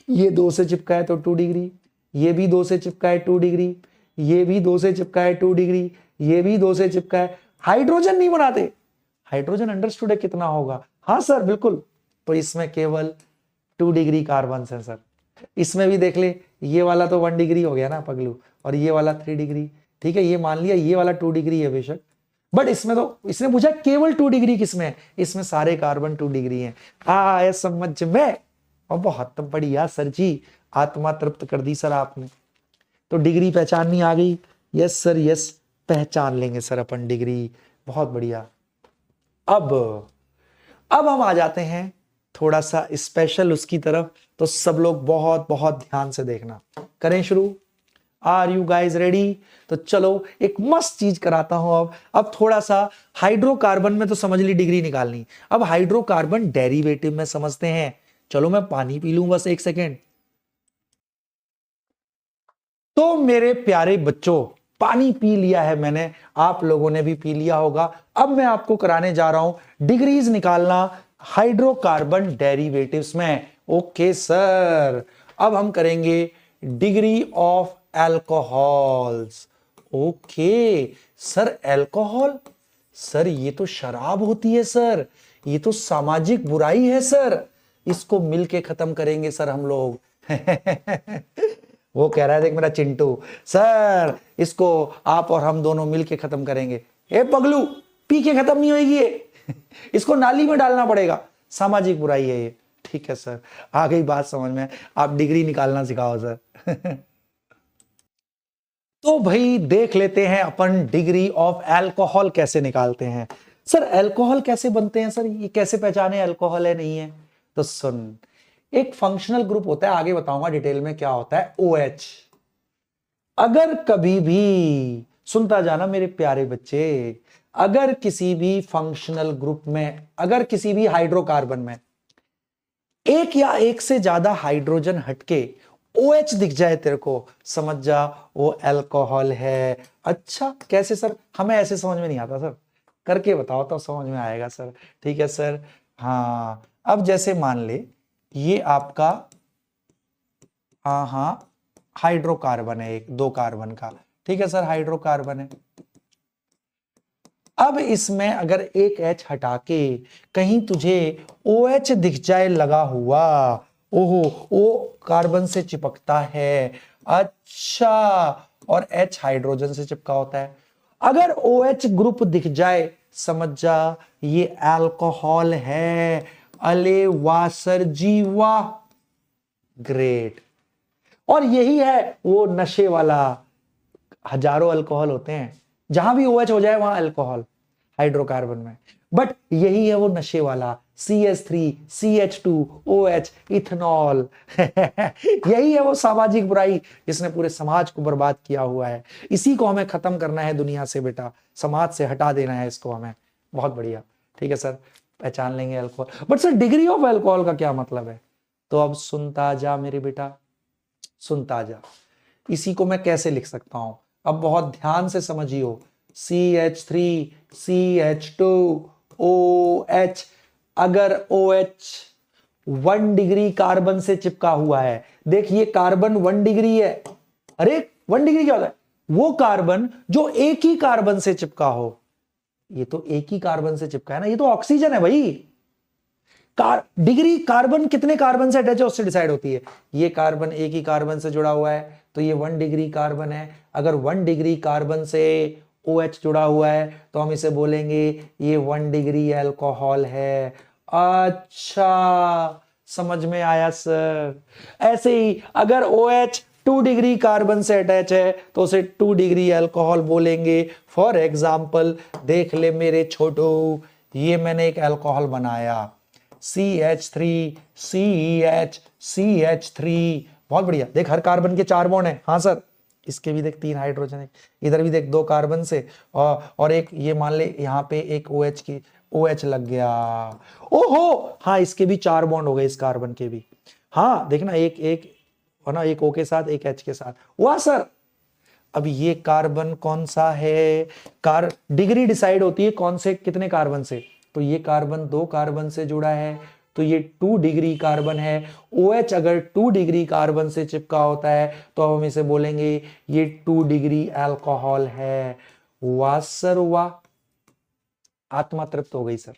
ये 2 से चिपका है तो 2 डिग्री, ये भी 2 से चिपका है 2 डिग्री, ये भी 2 से चिपका है 2 डिग्री, ये भी 2 से चिपका है। हाइड्रोजन नहीं बनाते, हाइड्रोजन अंडरस्टूड है कितना होगा, हाँ सर बिल्कुल, तो इसमें केवल 2 डिग्री कार्बन है सर। इसमें भी देख ले, ये वाला तो 1 डिग्री हो गया ना पगलू, और ये वाला 3 डिग्री, ठीक है, ये मान लिया ये वाला 2 डिग्री है बेशक, बट इसमें तो इसने पूछा केवल 2 डिग्री किसमें है, इसमें सारे कार्बन 2 डिग्री हैं। आया समझ में, और बहुत बढ़िया सर जी, आत्मा तृप्त कर दी सर आपने। तो डिग्री पहचाननी आ गई, यस सर यस, पहचान लेंगे सर अपन डिग्री, बहुत बढ़िया। अब हम आ जाते हैं थोड़ा सा स्पेशल उसकी तरफ, तो सब लोग बहुत बहुत ध्यान से देखना, करें शुरू। Are you guys ready? तो चलो एक मस्त चीज कराता हूं। अब थोड़ा सा हाइड्रोकार्बन में तो समझ ली डिग्री निकालनी, अब हाइड्रोकार्बन डेरिवेटिव में समझते हैं। चलो मैं पानी पी लूं बस 1 सेकेंड। तो मेरे प्यारे बच्चों, पानी पी लिया है मैंने, आप लोगों ने भी पी लिया होगा। अब मैं आपको कराने जा रहा हूं डिग्रीज निकालना हाइड्रोकार्बन डेरिवेटिव्स में। ओके सर, अब हम करेंगे degree of alcohols. Okay sir, alcohol sir ये तो शराब होती है सर, ये तो सामाजिक बुराई है सर, इसको मिलके खत्म करेंगे सर हम लोग। वो कह रहा है देख मेरा चिंटू, सर इसको आप और हम दोनों मिलके खत्म करेंगे। ए पगलू, पी के खत्म नहीं होगी ये इसको नाली में डालना पड़ेगा, सामाजिक बुराई है ये। ठीक है सर, आ गई बात समझ में, आप डिग्री निकालना सिखाओ सर तो भाई देख लेते हैं अपन डिग्री ऑफ अल्कोहल कैसे निकालते हैं। सर अल्कोहल कैसे बनते हैं सर, ये कैसे पहचाने अल्कोहल है नहीं है। तो सुन, एक फंक्शनल ग्रुप होता है, आगे बताऊंगा डिटेल में क्या होता है, OH। अगर कभी भी, सुनता जाना मेरे प्यारे बच्चे, अगर किसी भी फंक्शनल ग्रुप में, अगर किसी भी हाइड्रोकार्बन में एक या एक से ज्यादा हाइड्रोजन हटके OH दिख जाए तेरे को, समझ जा वो अल्कोहल है। अच्छा कैसे सर, हमें ऐसे समझ में नहीं आता सर, करके बताओ तो समझ में आएगा सर। ठीक है सर, हाँ अब जैसे मान ले ये आपका, हाँ हाँ हाइड्रोकार्बन है, एक दो कार्बन का, ठीक है सर हाइड्रोकार्बन है। अब इसमें अगर एक H हटा के कहीं तुझे OH दिख जाए लगा हुआ, ओहो ओ कार्बन से चिपकता है, अच्छा, और H हाइड्रोजन से चिपका होता है। अगर OH ग्रुप दिख जाए समझ जा ये अल्कोहल है। अले वाह सर जी वाह, ग्रेट। और यही है वो नशे वाला, हजारों अल्कोहल होते हैं, जहां भी OH हो जाए वहां अल्कोहल हाइड्रोकार्बन में, बट यही है वो नशे वाला CH3 CH2 OH इथेनॉल यही है वो सामाजिक बुराई जिसने पूरे समाज को बर्बाद किया हुआ है। इसी को हमें खत्म करना है दुनिया से बेटा, समाज से हटा देना है इसको हमें। बहुत बढ़िया, ठीक है सर, पहचान लेंगे alcohol. But sir degree of alcohol का क्या मतलब है, तो अब सुनता जा मेरे बेटा, सुनता जा। इसी को मैं कैसे लिख सकता हूं, अब बहुत ध्यान से समझियो। CH3 CH2 OH, अगर OH 1 डिग्री कार्बन से चिपका हुआ है, देख ये कार्बन 1 डिग्री है, अरे 1 डिग्री क्या होता है, वो कार्बन जो एक ही कार्बन से चिपका हो, ये तो एक ही कार्बन से चिपका है ना, ये तो ऑक्सीजन है भाई। डिग्री कार्बन कितने कार्बन से अटैच है उससे डिसाइड होती है। ये कार्बन एक ही कार्बन से जुड़ा हुआ है तो ये 1 डिग्री कार्बन है। अगर 1 डिग्री कार्बन से OH जुड़ा हुआ है तो हम इसे बोलेंगे ये 1 डिग्री अल्कोहल है। अच्छा समझ में आया सर। ऐसे ही अगर OH 2 डिग्री कार्बन से अटैच है तो उसे 2 डिग्री अल्कोहल बोलेंगे। फॉर एग्जाम्पल देख ले मेरे छोटू, ये मैंने एक अल्कोहल बनाया CH3 CH CH3, बहुत बढ़िया। देख हर कार्बन के 4 बॉन्ड है, हाँ सर, इसके भी देख 3 हाइड्रोजन है, इधर भी देख 2 कार्बन से और एक ये मान ले यहाँ पे एक OH की OH लग गया। ओहो हाँ, इसके भी 4 बॉन्ड हो गए इस कार्बन के भी। हाँ देखना एक एक और ना, एक O के साथ एक H के साथ। वाह सर, अब ये कार्बन कौन सा है, डिग्री डिसाइड होती है कौन से कितने कार्बन से, तो ये कार्बन 2 कार्बन से जुड़ा है तो ये 2 डिग्री कार्बन है। OH अगर 2 डिग्री कार्बन से चिपका होता है तो हम इसे बोलेंगे ये 2 डिग्री अल्कोहल है। वाह सर वाह, आत्मा तृप्त हो गई सर,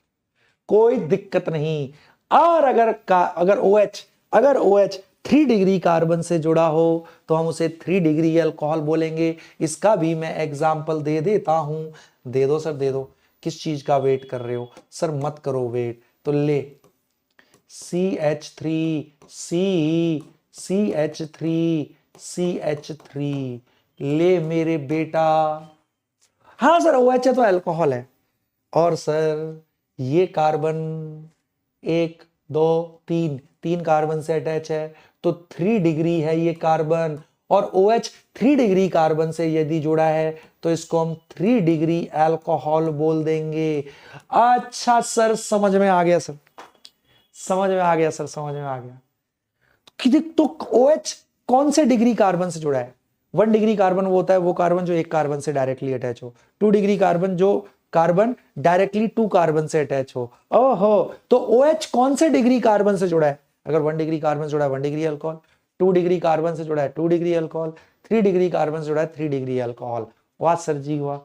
कोई दिक्कत नहीं। और अगर OH 3 डिग्री कार्बन से जुड़ा हो तो हम उसे 3 डिग्री अल्कोहल बोलेंगे। इसका भी मैं एग्जाम्पल दे देता हूं। दे दो सर दे दो, किस चीज का वेट कर रहे हो सर, मत करो वेट, तो ले CH3 CH3 CH3 ले मेरे बेटा। हाँ सर OH है तो अल्कोहल है। और सर ये कार्बन 1 2 3 कार्बन से अटैच है तो 3 डिग्री है ये कार्बन, और OH 3 डिग्री कार्बन से यदि जुड़ा है तो इसको हम 3 डिग्री अल्कोहल बोल देंगे। अच्छा सर समझ में आ गया सर, समझ में आ गया सर, समझ में आ गया। तो OH कौन से डिग्री कार्बन से जुड़ा है, 1 डिग्री कार्बन वो होता है वो कार्बन जो एक कार्बन से डायरेक्टली अटैच हो, 2 डिग्री कार्बन जो कार्बन डायरेक्टली 2 कार्बन से अटैच हो। ओहो, तो OH कौन से डिग्री कार्बन से जुड़ा है, अगर 1 डिग्री कार्बन से जुड़ा है 1 डिग्री अल्कोहल, 2 डिग्री कार्बन से जुड़ा है 2 डिग्री अल्कोहल, 3 डिग्री कार्बन से जुड़ा है 3 डिग्री अल्कोहल। वाह सर जी वाह,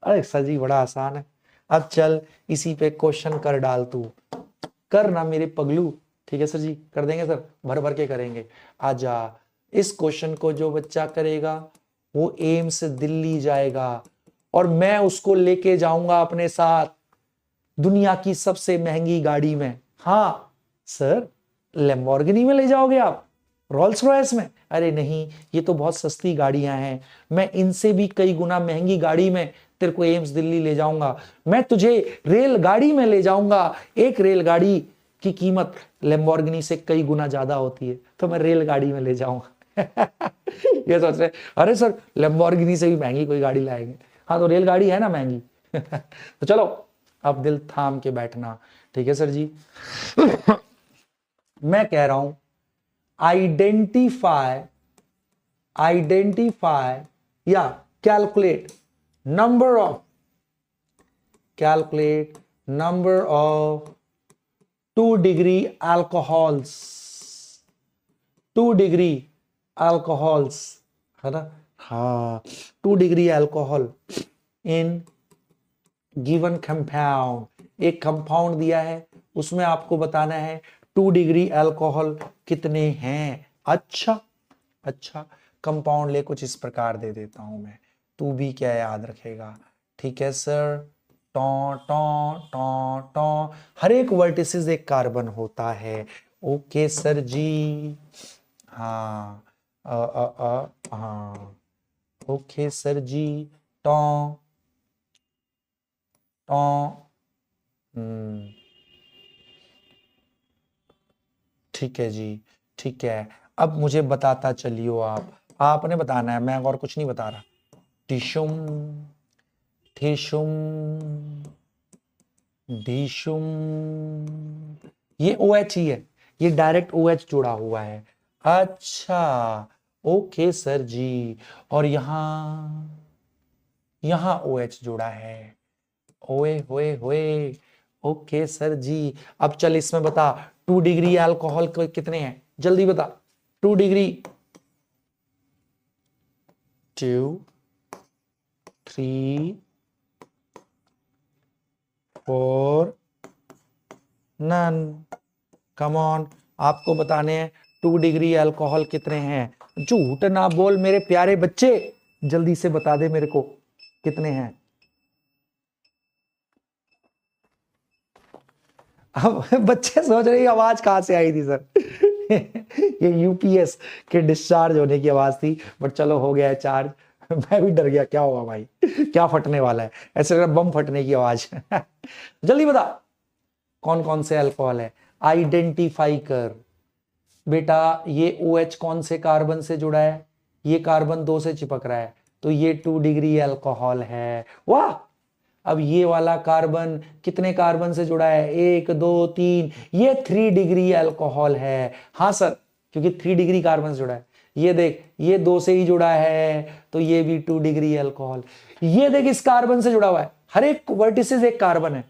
अरे सर जी बड़ा आसान है। अब चल इसी पे क्वेश्चन कर डाल, तू कर ना मेरे पगलू। ठीक है सर जी, कर देंगे सर, भर भर के करेंगे। आजा इस क्वेश्चन को जो बच्चा करेगा वो एम्स दिल्ली जाएगा और मैं उसको लेके जाऊंगा अपने साथ दुनिया की सबसे महंगी गाड़ी में। हाँ सर, लैम्बोर्गिनी में ले जाओगे आप, रोल्स रॉयस में? अरे नहीं, ये तो बहुत सस्ती गाड़ियां हैं, मैं इनसे भी कई गुना महंगी गाड़ी में तेरे को एम्स दिल्ली ले जाऊंगा। मैं तुझे रेलगाड़ी में ले जाऊंगा, एक रेलगाड़ी की कीमत लैम्बोर्गिनी से कई गुना ज्यादा होती है, तो मैं रेलगाड़ी में ले जाऊंगा। ये सोच रहे, अरे सर लैम्बोर्गिनी से भी महंगी कोई गाड़ी लाएंगे। हाँ तो रेलगाड़ी है ना महंगी। तो चलो अब दिल थाम के बैठना, ठीक है सर जी। मैं कह रहा हूं आइडेंटिफाई या calculate number of 2 degree alcohols, है ना? हाँ, 2 degree alcohol in given compound. एक कंपाउंड दिया है, उसमें आपको बताना है 2 डिग्री अल्कोहल कितने हैं। अच्छा, कंपाउंड ले कुछ इस प्रकार दे देता हूं मैं, तू भी क्या याद रखेगा, ठीक है सर। टॉ टॉ टॉ टॉ, हर एक वर्टिसेस एक कार्बन होता है। ओके सर जी, हाँ हाँ, ओके सर जी। टॉ टॉ, ठीक है जी, ठीक है। अब मुझे बताता चलियो, आपने बताना है, मैं और कुछ नहीं बता रहा। टिशुम थेशुम डिशुम, ये OH ही है, ये डायरेक्ट OH जुड़ा हुआ है। अच्छा, ओके सर जी। और यहां OH जुड़ा है। ओए होए होए, ओके सर जी। अब चल इसमें बता 2 डिग्री अल्कोहल कितने हैं, जल्दी बता। 2 डिग्री, 2 3 4 नन, कम ऑन, आपको बताने हैं 2 डिग्री अल्कोहल कितने हैं। झूठ ना बोल मेरे प्यारे बच्चे, जल्दी से बता दे मेरे को कितने हैं। अब बच्चे सोच रहे आवाज कहां से आई थी सर। ये यूपीएस के डिस्चार्ज होने की आवाज थी, बट चलो हो गया है चार्ज। मैं भी डर गया, क्या हुआ भाई, क्या फटने वाला है, ऐसे लग रहा बम फटने की आवाज। जल्दी बता कौन कौन से अल्कोहल है, आइडेंटिफाई कर। बेटा ये OH कौन से कार्बन से जुड़ा है, ये कार्बन 2 से चिपक रहा है, तो ये 2 डिग्री अल्कोहल है। वाह, अब ये वाला कार्बन कितने कार्बन से जुड़ा है, 1 2 3, ये 3 डिग्री अल्कोहल है। हाँ सर, क्योंकि 3 डिग्री कार्बन से जुड़ा है। ये देख, ये 2 से ही जुड़ा है, तो ये भी 2 डिग्री अल्कोहल। ये देख, इस कार्बन से जुड़ा हुआ है, हर एक वर्टिसेस एक कार्बन है।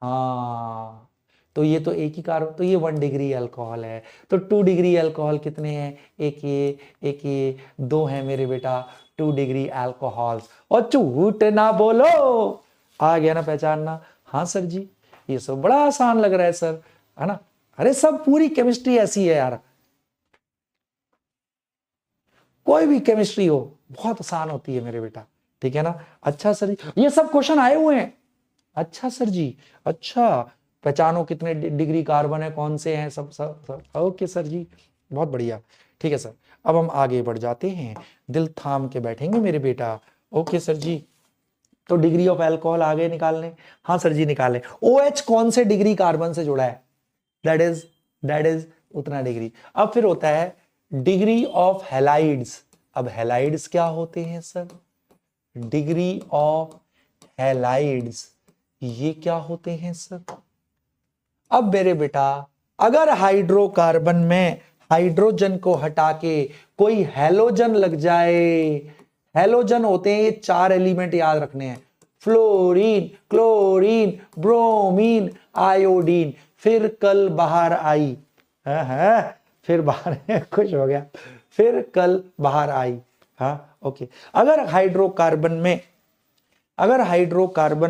हाँ, तो ये तो एक ही कार्बन, तो ये 1 डिग्री अल्कोहल है। तो 2 डिग्री अल्कोहल कितने हैं, एक ये 2 है मेरे बेटा 2 डिग्री अल्कोहल। और झूठ ना बोलो, आ गया ना पहचानना। हाँ सर जी, ये सब बड़ा आसान लग रहा है सर, है ना? अरे सब पूरी केमिस्ट्री ऐसी है यार, कोई भी केमिस्ट्री हो बहुत आसान होती है मेरे बेटा, ठीक है ना? अच्छा सर जी, ये सब क्वेश्चन आए हुए हैं। अच्छा सर जी, अच्छा, पहचानो कितने डिग्री कार्बन है, कौन से हैं, सब। ओके सर जी, बहुत बढ़िया, ठीक है सर। अब हम आगे बढ़ जाते हैं, दिल थाम के बैठेंगे मेरे बेटा। ओके सर जी, तो डिग्री ऑफ अल्कोहल आगे निकालने। हाँ सर जी निकालें। OH कौन से डिग्री कार्बन से जुड़ा है, दैट इज उतना डिग्री। अब फिर होता है डिग्री ऑफ हैलाइड्स। अब हैलाइड्स क्या होते हैं सर, डिग्री ऑफ हैलाइड्स ये क्या होते हैं सर। अब मेरे बेटा, अगर हाइड्रोकार्बन में हाइड्रोजन को हटा के कोई हैलोजन लग जाए, हैलोजन होते हैं ये 4 एलिमेंट याद रखने हैं, फ्लोरीन, क्लोरीन, ब्रोमीन, आयोडीन। फिर कल बाहर आई, फिर बाहर खुश हो गया, फिर कल बाहर आई। हाँ ओके, अगर हाइड्रोकार्बन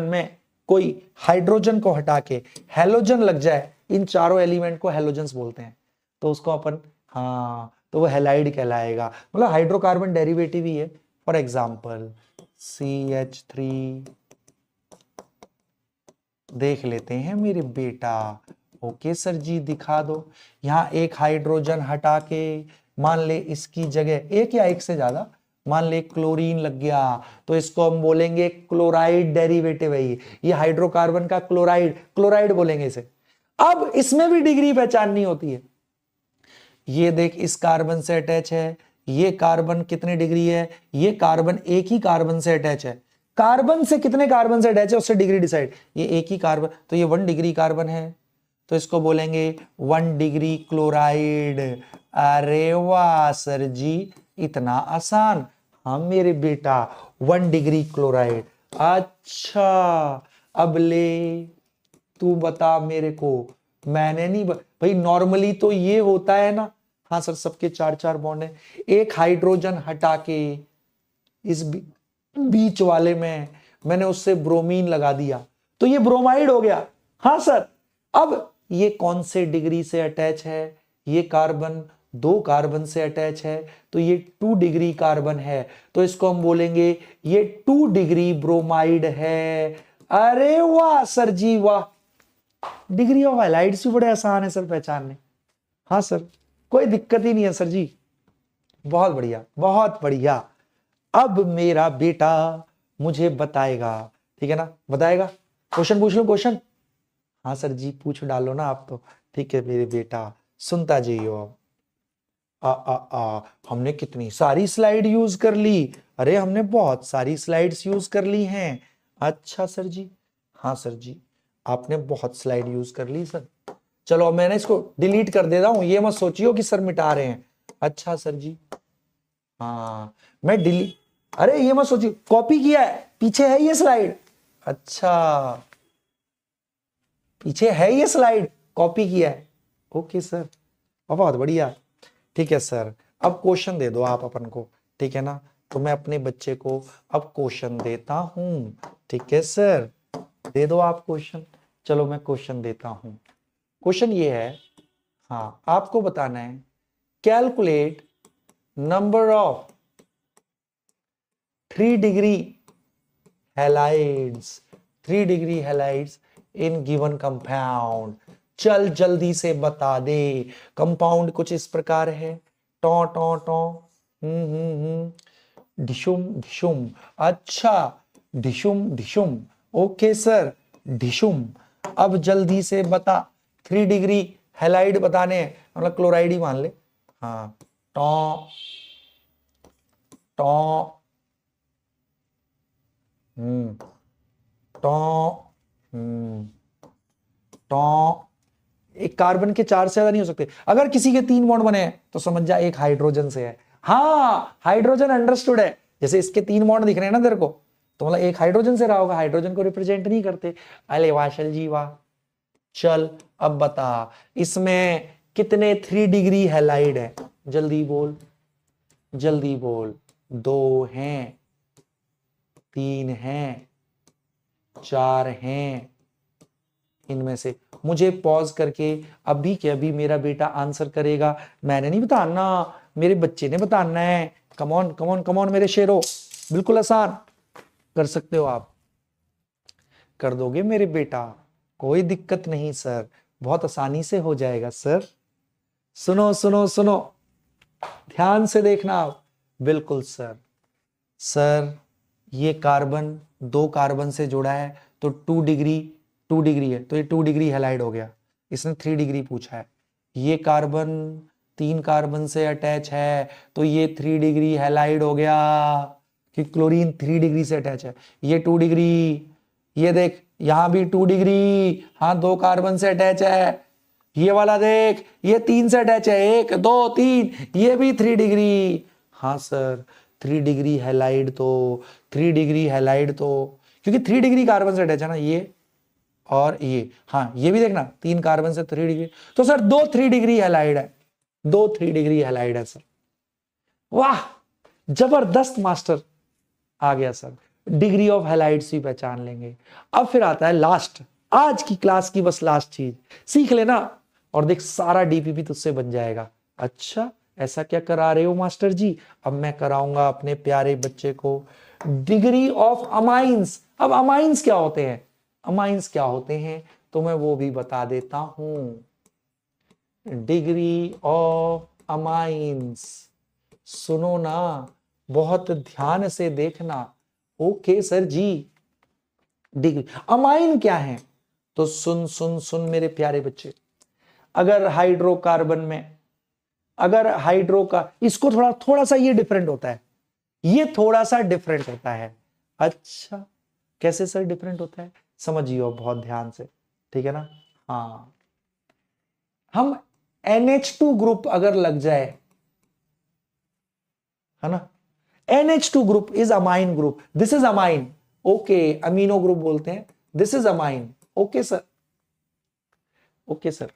में कोई हाइड्रोजन को हटा के हैलोजन लग जाए, इन चारों एलिमेंट को हैलोजन्स बोलते हैं, तो उसको अपन, हाँ तो वो हैलाइड कहलाएगा, मतलब हाइड्रोकार्बन डेरिवेटिव ही है। फॉर एग्जाम्पल CH3 देख लेते हैं मेरे बेटा। ओके सर जी दिखा दो। यहां एक हाइड्रोजन हटा के मान ले इसकी जगह एक या एक से ज्यादा, मान ले क्लोरीन लग गया, तो इसको हम बोलेंगे क्लोराइड डेरिवेटिव है ये हाइड्रोकार्बन का क्लोराइड, क्लोराइड बोलेंगे इसे। अब इसमें भी डिग्री पहचाननी होती है। ये देख इस कार्बन से अटैच है, ये कार्बन कितने डिग्री है, ये कार्बन एक ही कार्बन से अटैच है, कार्बन से कितने कार्बन से अटैच है उससे डिग्री डिसाइड। ये एक ही कार्बन, तो ये 1 डिग्री कार्बन है, तो इसको बोलेंगे 1 डिग्री क्लोराइड। अरे वाह सर जी इतना आसान। हाँ मेरे बेटा 1 डिग्री क्लोराइड। अच्छा अब ले तू बता मेरे को, मैंने नहीं भाई, नॉर्मली तो ये होता है ना। हाँ सर सबके 4-4 बॉन्ड है, एक हाइड्रोजन हटा के इस बीच वाले में मैंने उससे ब्रोमीन लगा दिया तो ये ब्रोमाइड हो गया। हाँ सर अब ये कौन से डिग्री से अटैच है, ये कार्बन 2 कार्बन से अटैच है, तो ये 2 डिग्री कार्बन है, तो इसको हम बोलेंगे ये 2 डिग्री ब्रोमाइड है। अरे वाह सर जी वाह, डिग्री ऑफ हाइलाइट्स भी बड़े आसान है सर पहचानने। हाँ सर कोई दिक्कत ही नहीं है सर जी, बहुत बढ़िया बहुत बढ़िया। अब मेरा बेटा मुझे बताएगा, ठीक है ना, बताएगा। क्वेश्चन पूछ लो क्वेश्चन। हाँ सर जी पूछ डालो ना आप तो, ठीक है मेरे बेटा सुनता जाइयो। अब हमने कितनी सारी स्लाइड यूज कर ली, अरे हमने बहुत सारी स्लाइड्स यूज कर ली हैं। अच्छा सर जी, हाँ सर जी आपने बहुत स्लाइड यूज कर ली सर। चलो मैंने इसको डिलीट कर देता हूं, ये मत सोचियो कि सर मिटा रहे हैं। अच्छा सर जी हाँ मैं डिलीट, अरे ये मत सोचिए कॉपी किया है, पीछे है ये स्लाइड। अच्छा पीछे है ये स्लाइड, कॉपी किया है। ओके सर बहुत बढ़िया, ठीक है सर। अब क्वेश्चन दे दो आप अपन को, ठीक है ना, तो मैं अपने बच्चे को अब क्वेश्चन देता हूं, ठीक है सर दे दो आप क्वेश्चन। चलो मैं क्वेश्चन देता हूं। क्वेश्चन ये है, हाँ आपको बताना है calculate number of 3 degree halides, 3 degree halides in given compound. चल जल्दी से बता दे। कंपाउंड कुछ इस प्रकार है, टो टो टो ढिशुम ढिशुम। अच्छा ढिशुम ढिशुम, ओके सर ढिशुम। अब जल्दी से बता, 3 डिग्री हैलाइड बताने हैं, मतलब क्लोराइड ही मान ले। हाँ टो टो टो टो। एक कार्बन के 4 से ज्यादा नहीं हो सकते। अगर किसी के 3 बॉन्ड बने हैं तो समझ जा एक हाइड्रोजन से है। हाँ हाइड्रोजन अंडरस्टूड है, जैसे इसके 3 बॉन्ड दिख रहे हैं ना तेरे को, तो मतलब एक हाइड्रोजन से रहा होगा, हाइड्रोजन को रिप्रेजेंट नहीं करते। अरे वाशल जी वाह। चल अब बता इसमें कितने 3 डिग्री हैलाइड है, जल्दी बोल जल्दी बोल। 2 हैं, 3 हैं, 4 हैं, इनमें से मुझे पॉज करके अभी के अभी मेरा बेटा आंसर करेगा। मैंने नहीं बताना, मेरे बच्चे ने बताना है। कमॉन कमॉन कमॉन मेरे शेरों, बिल्कुल आसान कर सकते हो आप, कर दोगे मेरे बेटा, कोई दिक्कत नहीं सर, बहुत आसानी से हो जाएगा सर। सुनो सुनो सुनो ध्यान से देखना आप। बिल्कुल सर, सर ये कार्बन 2 कार्बन से जुड़ा है तो 2 डिग्री है, तो ये 2 डिग्री हैलाइड हो गया। इसने 3 डिग्री पूछा है। ये कार्बन 3 कार्बन से अटैच है तो ये 3 डिग्री हैलाइड हो गया, कि क्लोरीन 3 डिग्री से अटैच है। ये 2 डिग्री, ये देख यहां भी 2 डिग्री, हाँ 2 कार्बन से अटैच है। ये वाला देख ये 3 से अटैच है, 1 2 3, ये भी 3 डिग्री। हाँ सर 3 डिग्री हैलाइड, तो 3 डिग्री हैलाइड तो क्योंकि 3 डिग्री कार्बन से अटैच है ना ये और ये। हाँ ये भी देखना 3 कार्बन से 3 डिग्री, तो सर 2 3 डिग्री हैलाइड है, 2 3 डिग्री हैलाइड है सर। वाह जबरदस्त मास्टर, आ गया सर। डिग्री ऑफ हैलाइड्स भी पहचान लेंगे। अब फिर आता है लास्ट, आज की क्लास की बस लास्ट चीज सीख लेना और देख सारा डीपीपी तुझसे बन जाएगा। अच्छा ऐसा क्या करा रहे हो मास्टर जी? अब मैं कराऊंगा अपने प्यारे बच्चे को डिग्री ऑफ अमाइंस। अब अमाइंस क्या होते हैं, अमाइंस क्या होते हैं तो मैं वो भी बता देता हूं। डिग्री ऑफ अमाइंस, सुनो ना, बहुत ध्यान से देखना। ओके सर जी। डिग्री अमाइन क्या है तो सुन सुन सुन मेरे प्यारे बच्चे। अगर हाइड्रोकार्बन में, अगर हाइड्रो का, इसको थोड़ा थोड़ा सा ये डिफरेंट होता है, ये थोड़ा सा डिफरेंट होता है। अच्छा, कैसे सर डिफरेंट होता है, समझिए बहुत ध्यान से, ठीक है ना। हाँ, हम NH2 ग्रुप अगर लग जाए, है ना, NH2 group is amine group, this is amine, okay, amino group बोलते हैं, this is amine, okay sir, okay sir.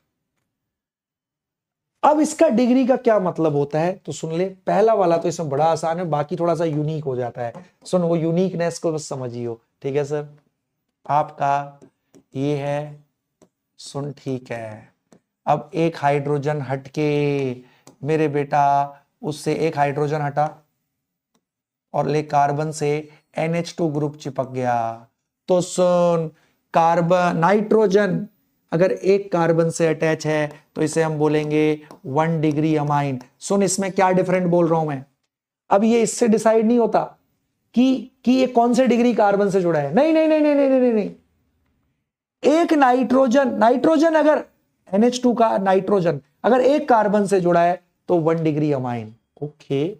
अब इसका डिग्री का क्या मतलब होता है तो सुन ले, पहला वाला तो इसमें बड़ा आसान है, बाकी थोड़ा सा यूनिक हो जाता है। सुन, वो यूनिकनेस को बस समझियो, ठीक है सर। आपका ये है, सुन ठीक है। अब एक हाइड्रोजन हटके मेरे बेटा, उससे एक हाइड्रोजन हटा और ले कार्बन से NH2 ग्रुप चिपक गया। तो सुन, कार्बन नाइट्रोजन अगर एक कार्बन से अटैच है तो इसे हम बोलेंगे 1 डिग्री अमाइन। सुन, इसमें क्या डिफरेंट बोल रहा हूं मैं, अब ये इससे डिसाइड नहीं होता कि ये कौन से डिग्री कार्बन से जुड़ा है, नहीं नहीं नहीं नहीं नहीं नहीं, नहीं, नहीं। एक नाइट्रोजन, नाइट्रोजन अगर NH2 का नाइट्रोजन अगर एक कार्बन से जुड़ा है तो 1 डिग्री अमाइन, ओके।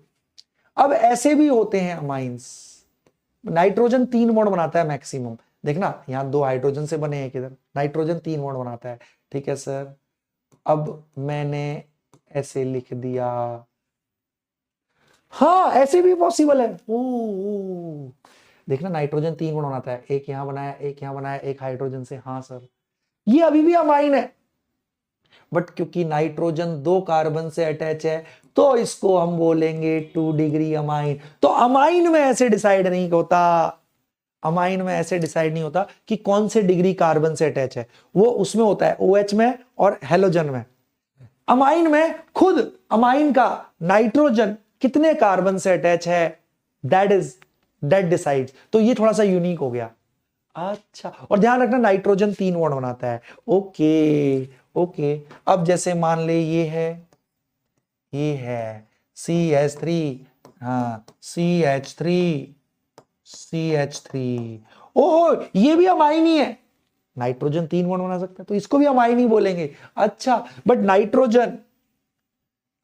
अब ऐसे भी होते हैं अमाइंस, नाइट्रोजन 3 बॉन्ड बनाता है मैक्सिमम, देखना यहां 2 हाइड्रोजन से बने हैं, किधर नाइट्रोजन 3 बॉन्ड बनाता है, ठीक है सर। अब मैंने ऐसे लिख दिया, हाँ ऐसे भी पॉसिबल है। ओ, देखना नाइट्रोजन 3 बॉन्ड बनाता है, एक यहां बनाया, एक यहां बनाया, एक हाइड्रोजन से, हाँ सर, ये अभी भी अमाइन है। बट क्योंकि नाइट्रोजन 2 कार्बन से अटैच है तो इसको हम बोलेंगे 2 डिग्री अमाइन। तो अमाइन में ऐसे डिसाइड नहीं होता, अमाइन में ऐसे डिसाइड नहीं होता कि कौन से डिग्री कार्बन से अटैच है, वो उसमें होता है OH में और हेलोजन में। अमाइन में खुद अमाइन का नाइट्रोजन कितने कार्बन से अटैच है, दैट डिसाइड्स। तो ये थोड़ा सा यूनिक हो गया। अच्छा, और ध्यान रखना नाइट्रोजन 3 बॉन्ड बनाता है, ओके ओके। अब जैसे मान ले ये है CH3, हाँ CH3, ओहो ये भी अमाइन ही है, नाइट्रोजन 3 बॉन्ड बना सकता है तो इसको भी अमाइन ही बोलेंगे। अच्छा, बट नाइट्रोजन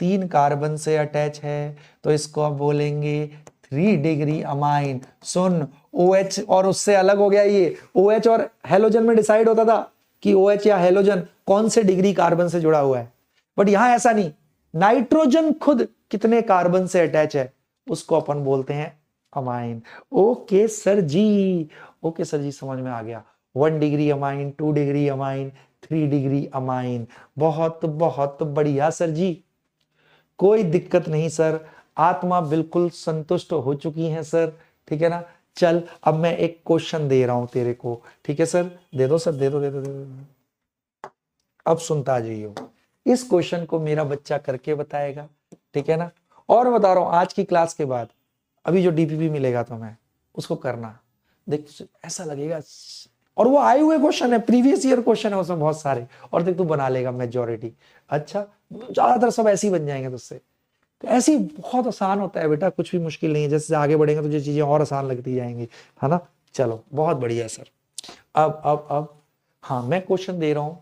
3 कार्बन से अटैच है तो इसको आप बोलेंगे 3 डिग्री अमाइन। सुन, OH और उससे अलग हो गया, ये OH और हेलोजन में डिसाइड होता था कि OH या हेलोजन कौन से डिग्री कार्बन से जुड़ा हुआ है, बट यहां ऐसा नहीं, नाइट्रोजन खुद कितने कार्बन से अटैच है उसको अपन बोलते हैं अमाइन। ओके सर जी, ओके सर जी, समझ में आ गया। 1 degree amine, 2 degree amine, 3 degree amine, बहुत बहुत बढ़िया सर जी, कोई दिक्कत नहीं सर, आत्मा बिल्कुल संतुष्ट हो चुकी है सर, ठीक है ना। चल अब मैं एक क्वेश्चन दे रहा हूं तेरे को, ठीक है सर, दे दो सर, दे दो दे दो दे दो। अब सुनता जाइयो, इस क्वेश्चन को मेरा बच्चा करके बताएगा, ठीक है ना। और बता रहा हूं आज की क्लास के बाद अभी जो DPP मिलेगा तुम्हें उसको करना, देख ऐसा लगेगा, और वो आए हुए क्वेश्चन है, प्रीवियस ईयर क्वेश्चन है उसमें बहुत सारे, और देख तू बना लेगा मेजोरिटी। अच्छा, ज्यादातर सब ऐसे ही बन जाएंगे तुझसे, तो ऐसे ही बहुत आसान होता है बेटा, कुछ भी मुश्किल नहीं है, जैसे आगे बढ़ेंगे तो ये चीजें और आसान लगती जाएंगी, है ना। चलो बहुत बढ़िया सर। अब हाँ मैं क्वेश्चन दे रहा हूं,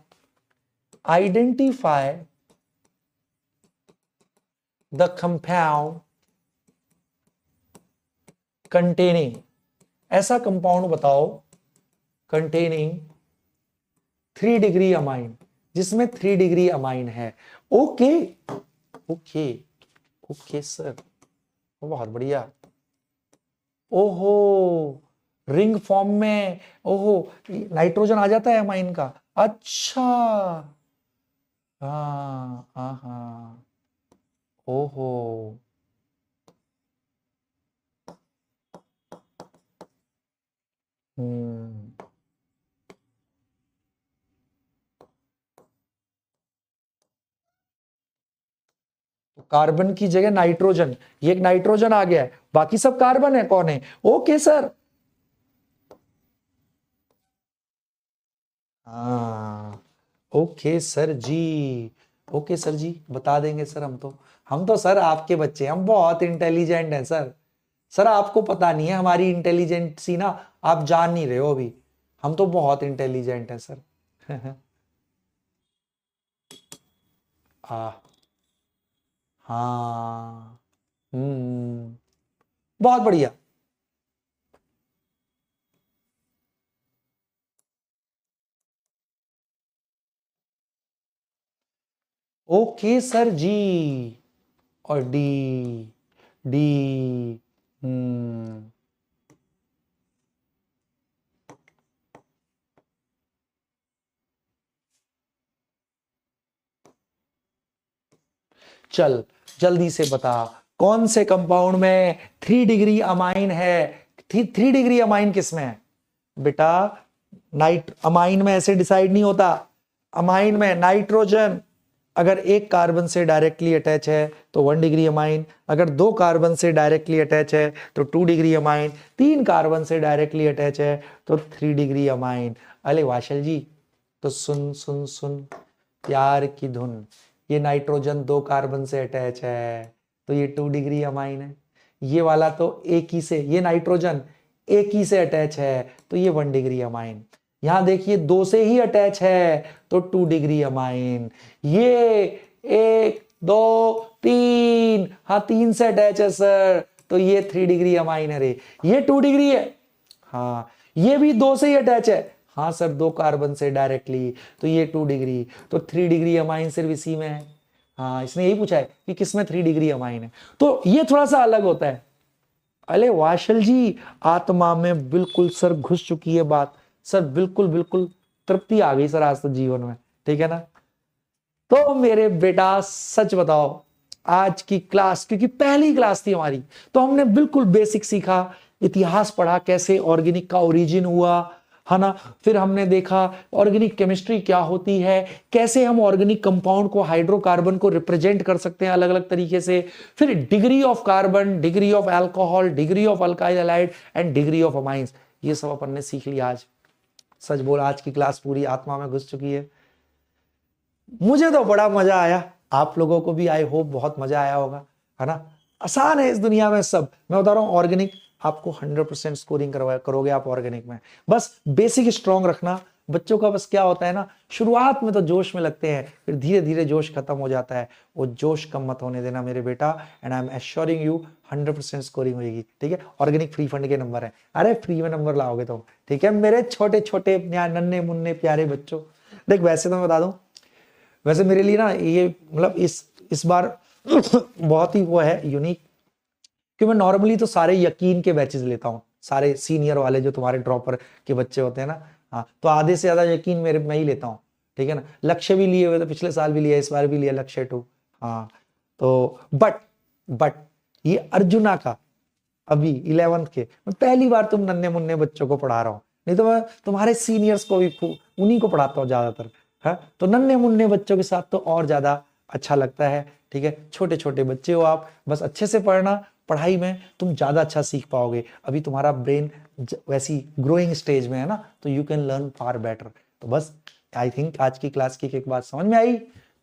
आइडेंटिफाई द कंपाउंड कंटेनिंग, ऐसा कंपाउंड बताओ कंटेनिंग 3 डिग्री अमाइन, जिसमें 3 डिग्री अमाइन है। ओके ओके ओके सर, बहुत बढ़िया। ओहो, रिंग फॉर्म में, ओहो नाइट्रोजन आ जाता है अमाइन का, अच्छा, हाँ हाँ हाँ, ओहो, हम्म, तो कार्बन की जगह नाइट्रोजन, ये एक नाइट्रोजन आ गया है, बाकी सब कार्बन है, कौन है? ओके सर, हाँ ओके सर जी, ओके सर जी, बता देंगे सर। हम तो सर आपके बच्चे, हम बहुत इंटेलिजेंट हैं सर। सर आपको पता नहीं है हमारी इंटेलिजेंसी ना, आप जान नहीं रहे हो अभी। हम तो बहुत इंटेलिजेंट हैं सर। आ हाँ, बहुत बढ़िया। ओके सर जी। और डी, डी, हम्म, चल जल्दी से बता, कौन से कंपाउंड में 3 डिग्री अमाइन है? 3 डिग्री अमाइन किस में है बेटा? नाइट अमाइन में ऐसे डिसाइड नहीं होता। अमाइन में नाइट्रोजन अगर एक कार्बन से डायरेक्टली अटैच है तो 1 डिग्री अमाइन, अगर 2 कार्बन से डायरेक्टली अटैच है तो 2 डिग्री अमाइन, 3 कार्बन से डायरेक्टली अटैच है तो 3 डिग्री अमाइन। अरे वाशल जी, तो सुन सुन सुन, प्यार की धुन, ये नाइट्रोजन 2 कार्बन से अटैच है तो ये 2 डिग्री अमाइन है। ये वाला तो एक ही से, ये नाइट्रोजन एक ही से अटैच है तो ये 1 डिग्री अमाइन। यहां देखिए 2 से ही अटैच है तो 2 डिग्री अमाइन। ये 1 2 3, हाँ 3 से अटैच है सर तो ये 3 डिग्री अमाइन है रे। ये 2 डिग्री है, हाँ ये भी 2 से ही अटैच है, हाँ सर 2 कार्बन से डायरेक्टली तो ये 2 डिग्री, तो 3 डिग्री अमाइन सिर्फ इसी में है। हाँ इसने यही पूछा है कि किसमें 3 डिग्री अमाइन है, तो ये थोड़ा सा अलग होता है। अरे वाशल जी, आत्मा में बिल्कुल सर घुस चुकी है बात सर, बिल्कुल बिल्कुल तृप्ति आ गई सर आज तो जीवन में, ठीक है ना? तो मेरे बेटा सच बताओ, आज की क्लास क्योंकि पहली क्लास थी हमारी, तो हमने बिल्कुल बेसिक सीखा, इतिहास पढ़ा, कैसे ऑर्गेनिक का ओरिजिन हुआ, है ना? फिर हमने देखा ऑर्गेनिक केमिस्ट्री क्या होती है, कैसे हम ऑर्गेनिक कंपाउंड को, हाइड्रोकार्बन को रिप्रेजेंट कर सकते हैं अलग अलग तरीके से। फिर degree of carbon, degree of alcohol, degree of alkyl halide and degree of amines, ये सब अपन ने सीख लिया आज। सच बोल, आज की क्लास पूरी आत्मा में घुस चुकी है। मुझे तो बड़ा मजा आया, आप लोगों को भी आई होप बहुत मजा आया होगा, है ना? आसान है इस दुनिया में सब, मैं बता रहा हूं ऑर्गेनिक आपको 100% स्कोरिंग करवा करोगे आप ऑर्गेनिक में। बस बेसिक स्ट्रॉन्ग रखना। बच्चों का बस क्या होता है ना, शुरुआत में तो जोश में लगते हैं, फिर धीरे धीरे जोश खत्म हो जाता है, वो जोश कम मत होने देना मेरे बेटा, and I am assuring you 100% scoring होगी, ठीक है? ऑर्गेनिक फ्री फंड के नंबर है, अरे फ्री में नंबर लाओगे तुम, ठीक है मेरे छोटे छोटे नन्हे मुन्ने प्यारे बच्चों। देख वैसे तो मैं बता दूं, वैसे मेरे लिए ना ये मतलब इस बार बहुत ही वो है यूनिक, कि मैं नॉर्मली तो सारे यकीन के बैचेस लेता हूँ, सारे सीनियर वाले जो तुम्हारे ड्रॉपर के बच्चे होते हैं ना, हाँ तो आधे से ज्यादा यकीन मेरे मैं ही लेता हूँ, ठीक है ना? लक्ष्य भी लिए हुए तो पिछले साल भी लिया, इस बार भी लिया लक्ष्य 2, हाँ तो बट ये अर्जुना का अभी 11th के, मैं पहली बार तुम नन्हे मुन्ने बच्चों को पढ़ा रहा हूँ, नहीं तो मैं तुम्हारे सीनियर्स को भी उन्हीं को पढ़ाता हूँ ज्यादातर, है तो नन्हे मुन्ने बच्चों के साथ तो और ज्यादा अच्छा लगता है, ठीक है? छोटे छोटे बच्चे हो आप, बस अच्छे से पढ़ना, पढ़ाई में तुम ज्यादा अच्छा सीख पाओगे, अभी तुम्हारा ब्रेन वैसी ग्रोइंग स्टेज में है ना, तो you can learn far better. तो बस आई थिंक आज की क्लास की एक बात समझ में आई।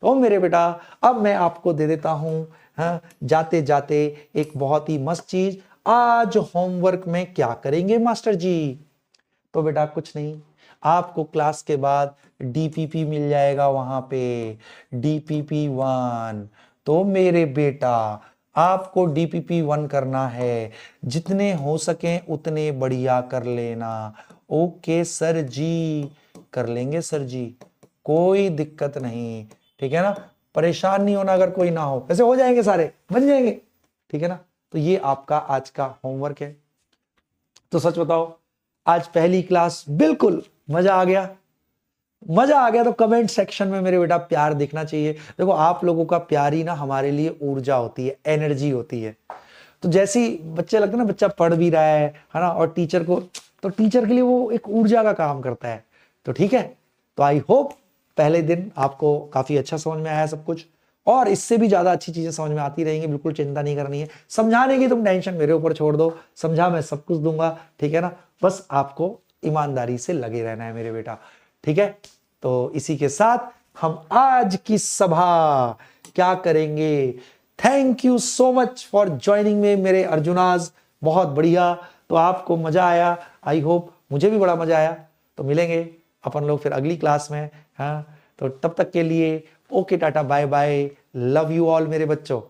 तो मेरे बेटा अब मैं आपको दे देता हूं, हाँ जाते जाते एक बहुत ही मस्त चीज, आज होमवर्क में क्या करेंगे मास्टर जी? तो बेटा कुछ नहीं, आपको क्लास के बाद डीपीपी मिल जाएगा वहां पे, DPP 1। तो मेरे बेटा आपको DPP 1 करना है, जितने हो सके उतने बढ़िया कर लेना। ओके सर जी, कर लेंगे सर जी, कोई दिक्कत नहीं, ठीक है ना? परेशान नहीं होना अगर कोई ना हो, वैसे हो जाएंगे सारे, बन जाएंगे, ठीक है ना? तो ये आपका आज का होमवर्क है। तो सच बताओ, आज पहली क्लास बिल्कुल मजा आ गया? मजा आ गया तो कमेंट सेक्शन में मेरे बेटा प्यार दिखना चाहिए। देखो आप लोगों का प्यार ही ना हमारे लिए ऊर्जा होती है, एनर्जी होती है। तो जैसी बच्चे लगते हैं ना, बच्चा पढ़ भी रहा है ना, और टीचर को, तो टीचर के लिए वो एक ऊर्जा का काम करता है। तो ठीक है, तो आई होप पहले दिन आपको काफी अच्छा समझ में आया सब कुछ, और इससे भी ज्यादा अच्छी चीजें समझ में आती रहेंगी, बिल्कुल चिंता नहीं करनी है। समझाने की तुम टेंशन मेरे ऊपर छोड़ दो, समझा मैं सब कुछ दूंगा, ठीक है ना। बस आपको ईमानदारी से लगे रहना है मेरे बेटा, ठीक है। तो इसी के साथ हम आज की सभा क्या करेंगे। Thank you so much for joining में मेरे अर्जुनाज, बहुत बढ़िया। तो आपको मजा आया, आई होप, मुझे भी बड़ा मजा आया। तो मिलेंगे अपन लोग फिर अगली क्लास में, हाँ। तो तब तक के लिए okay, tata, bye bye, love you all मेरे बच्चों।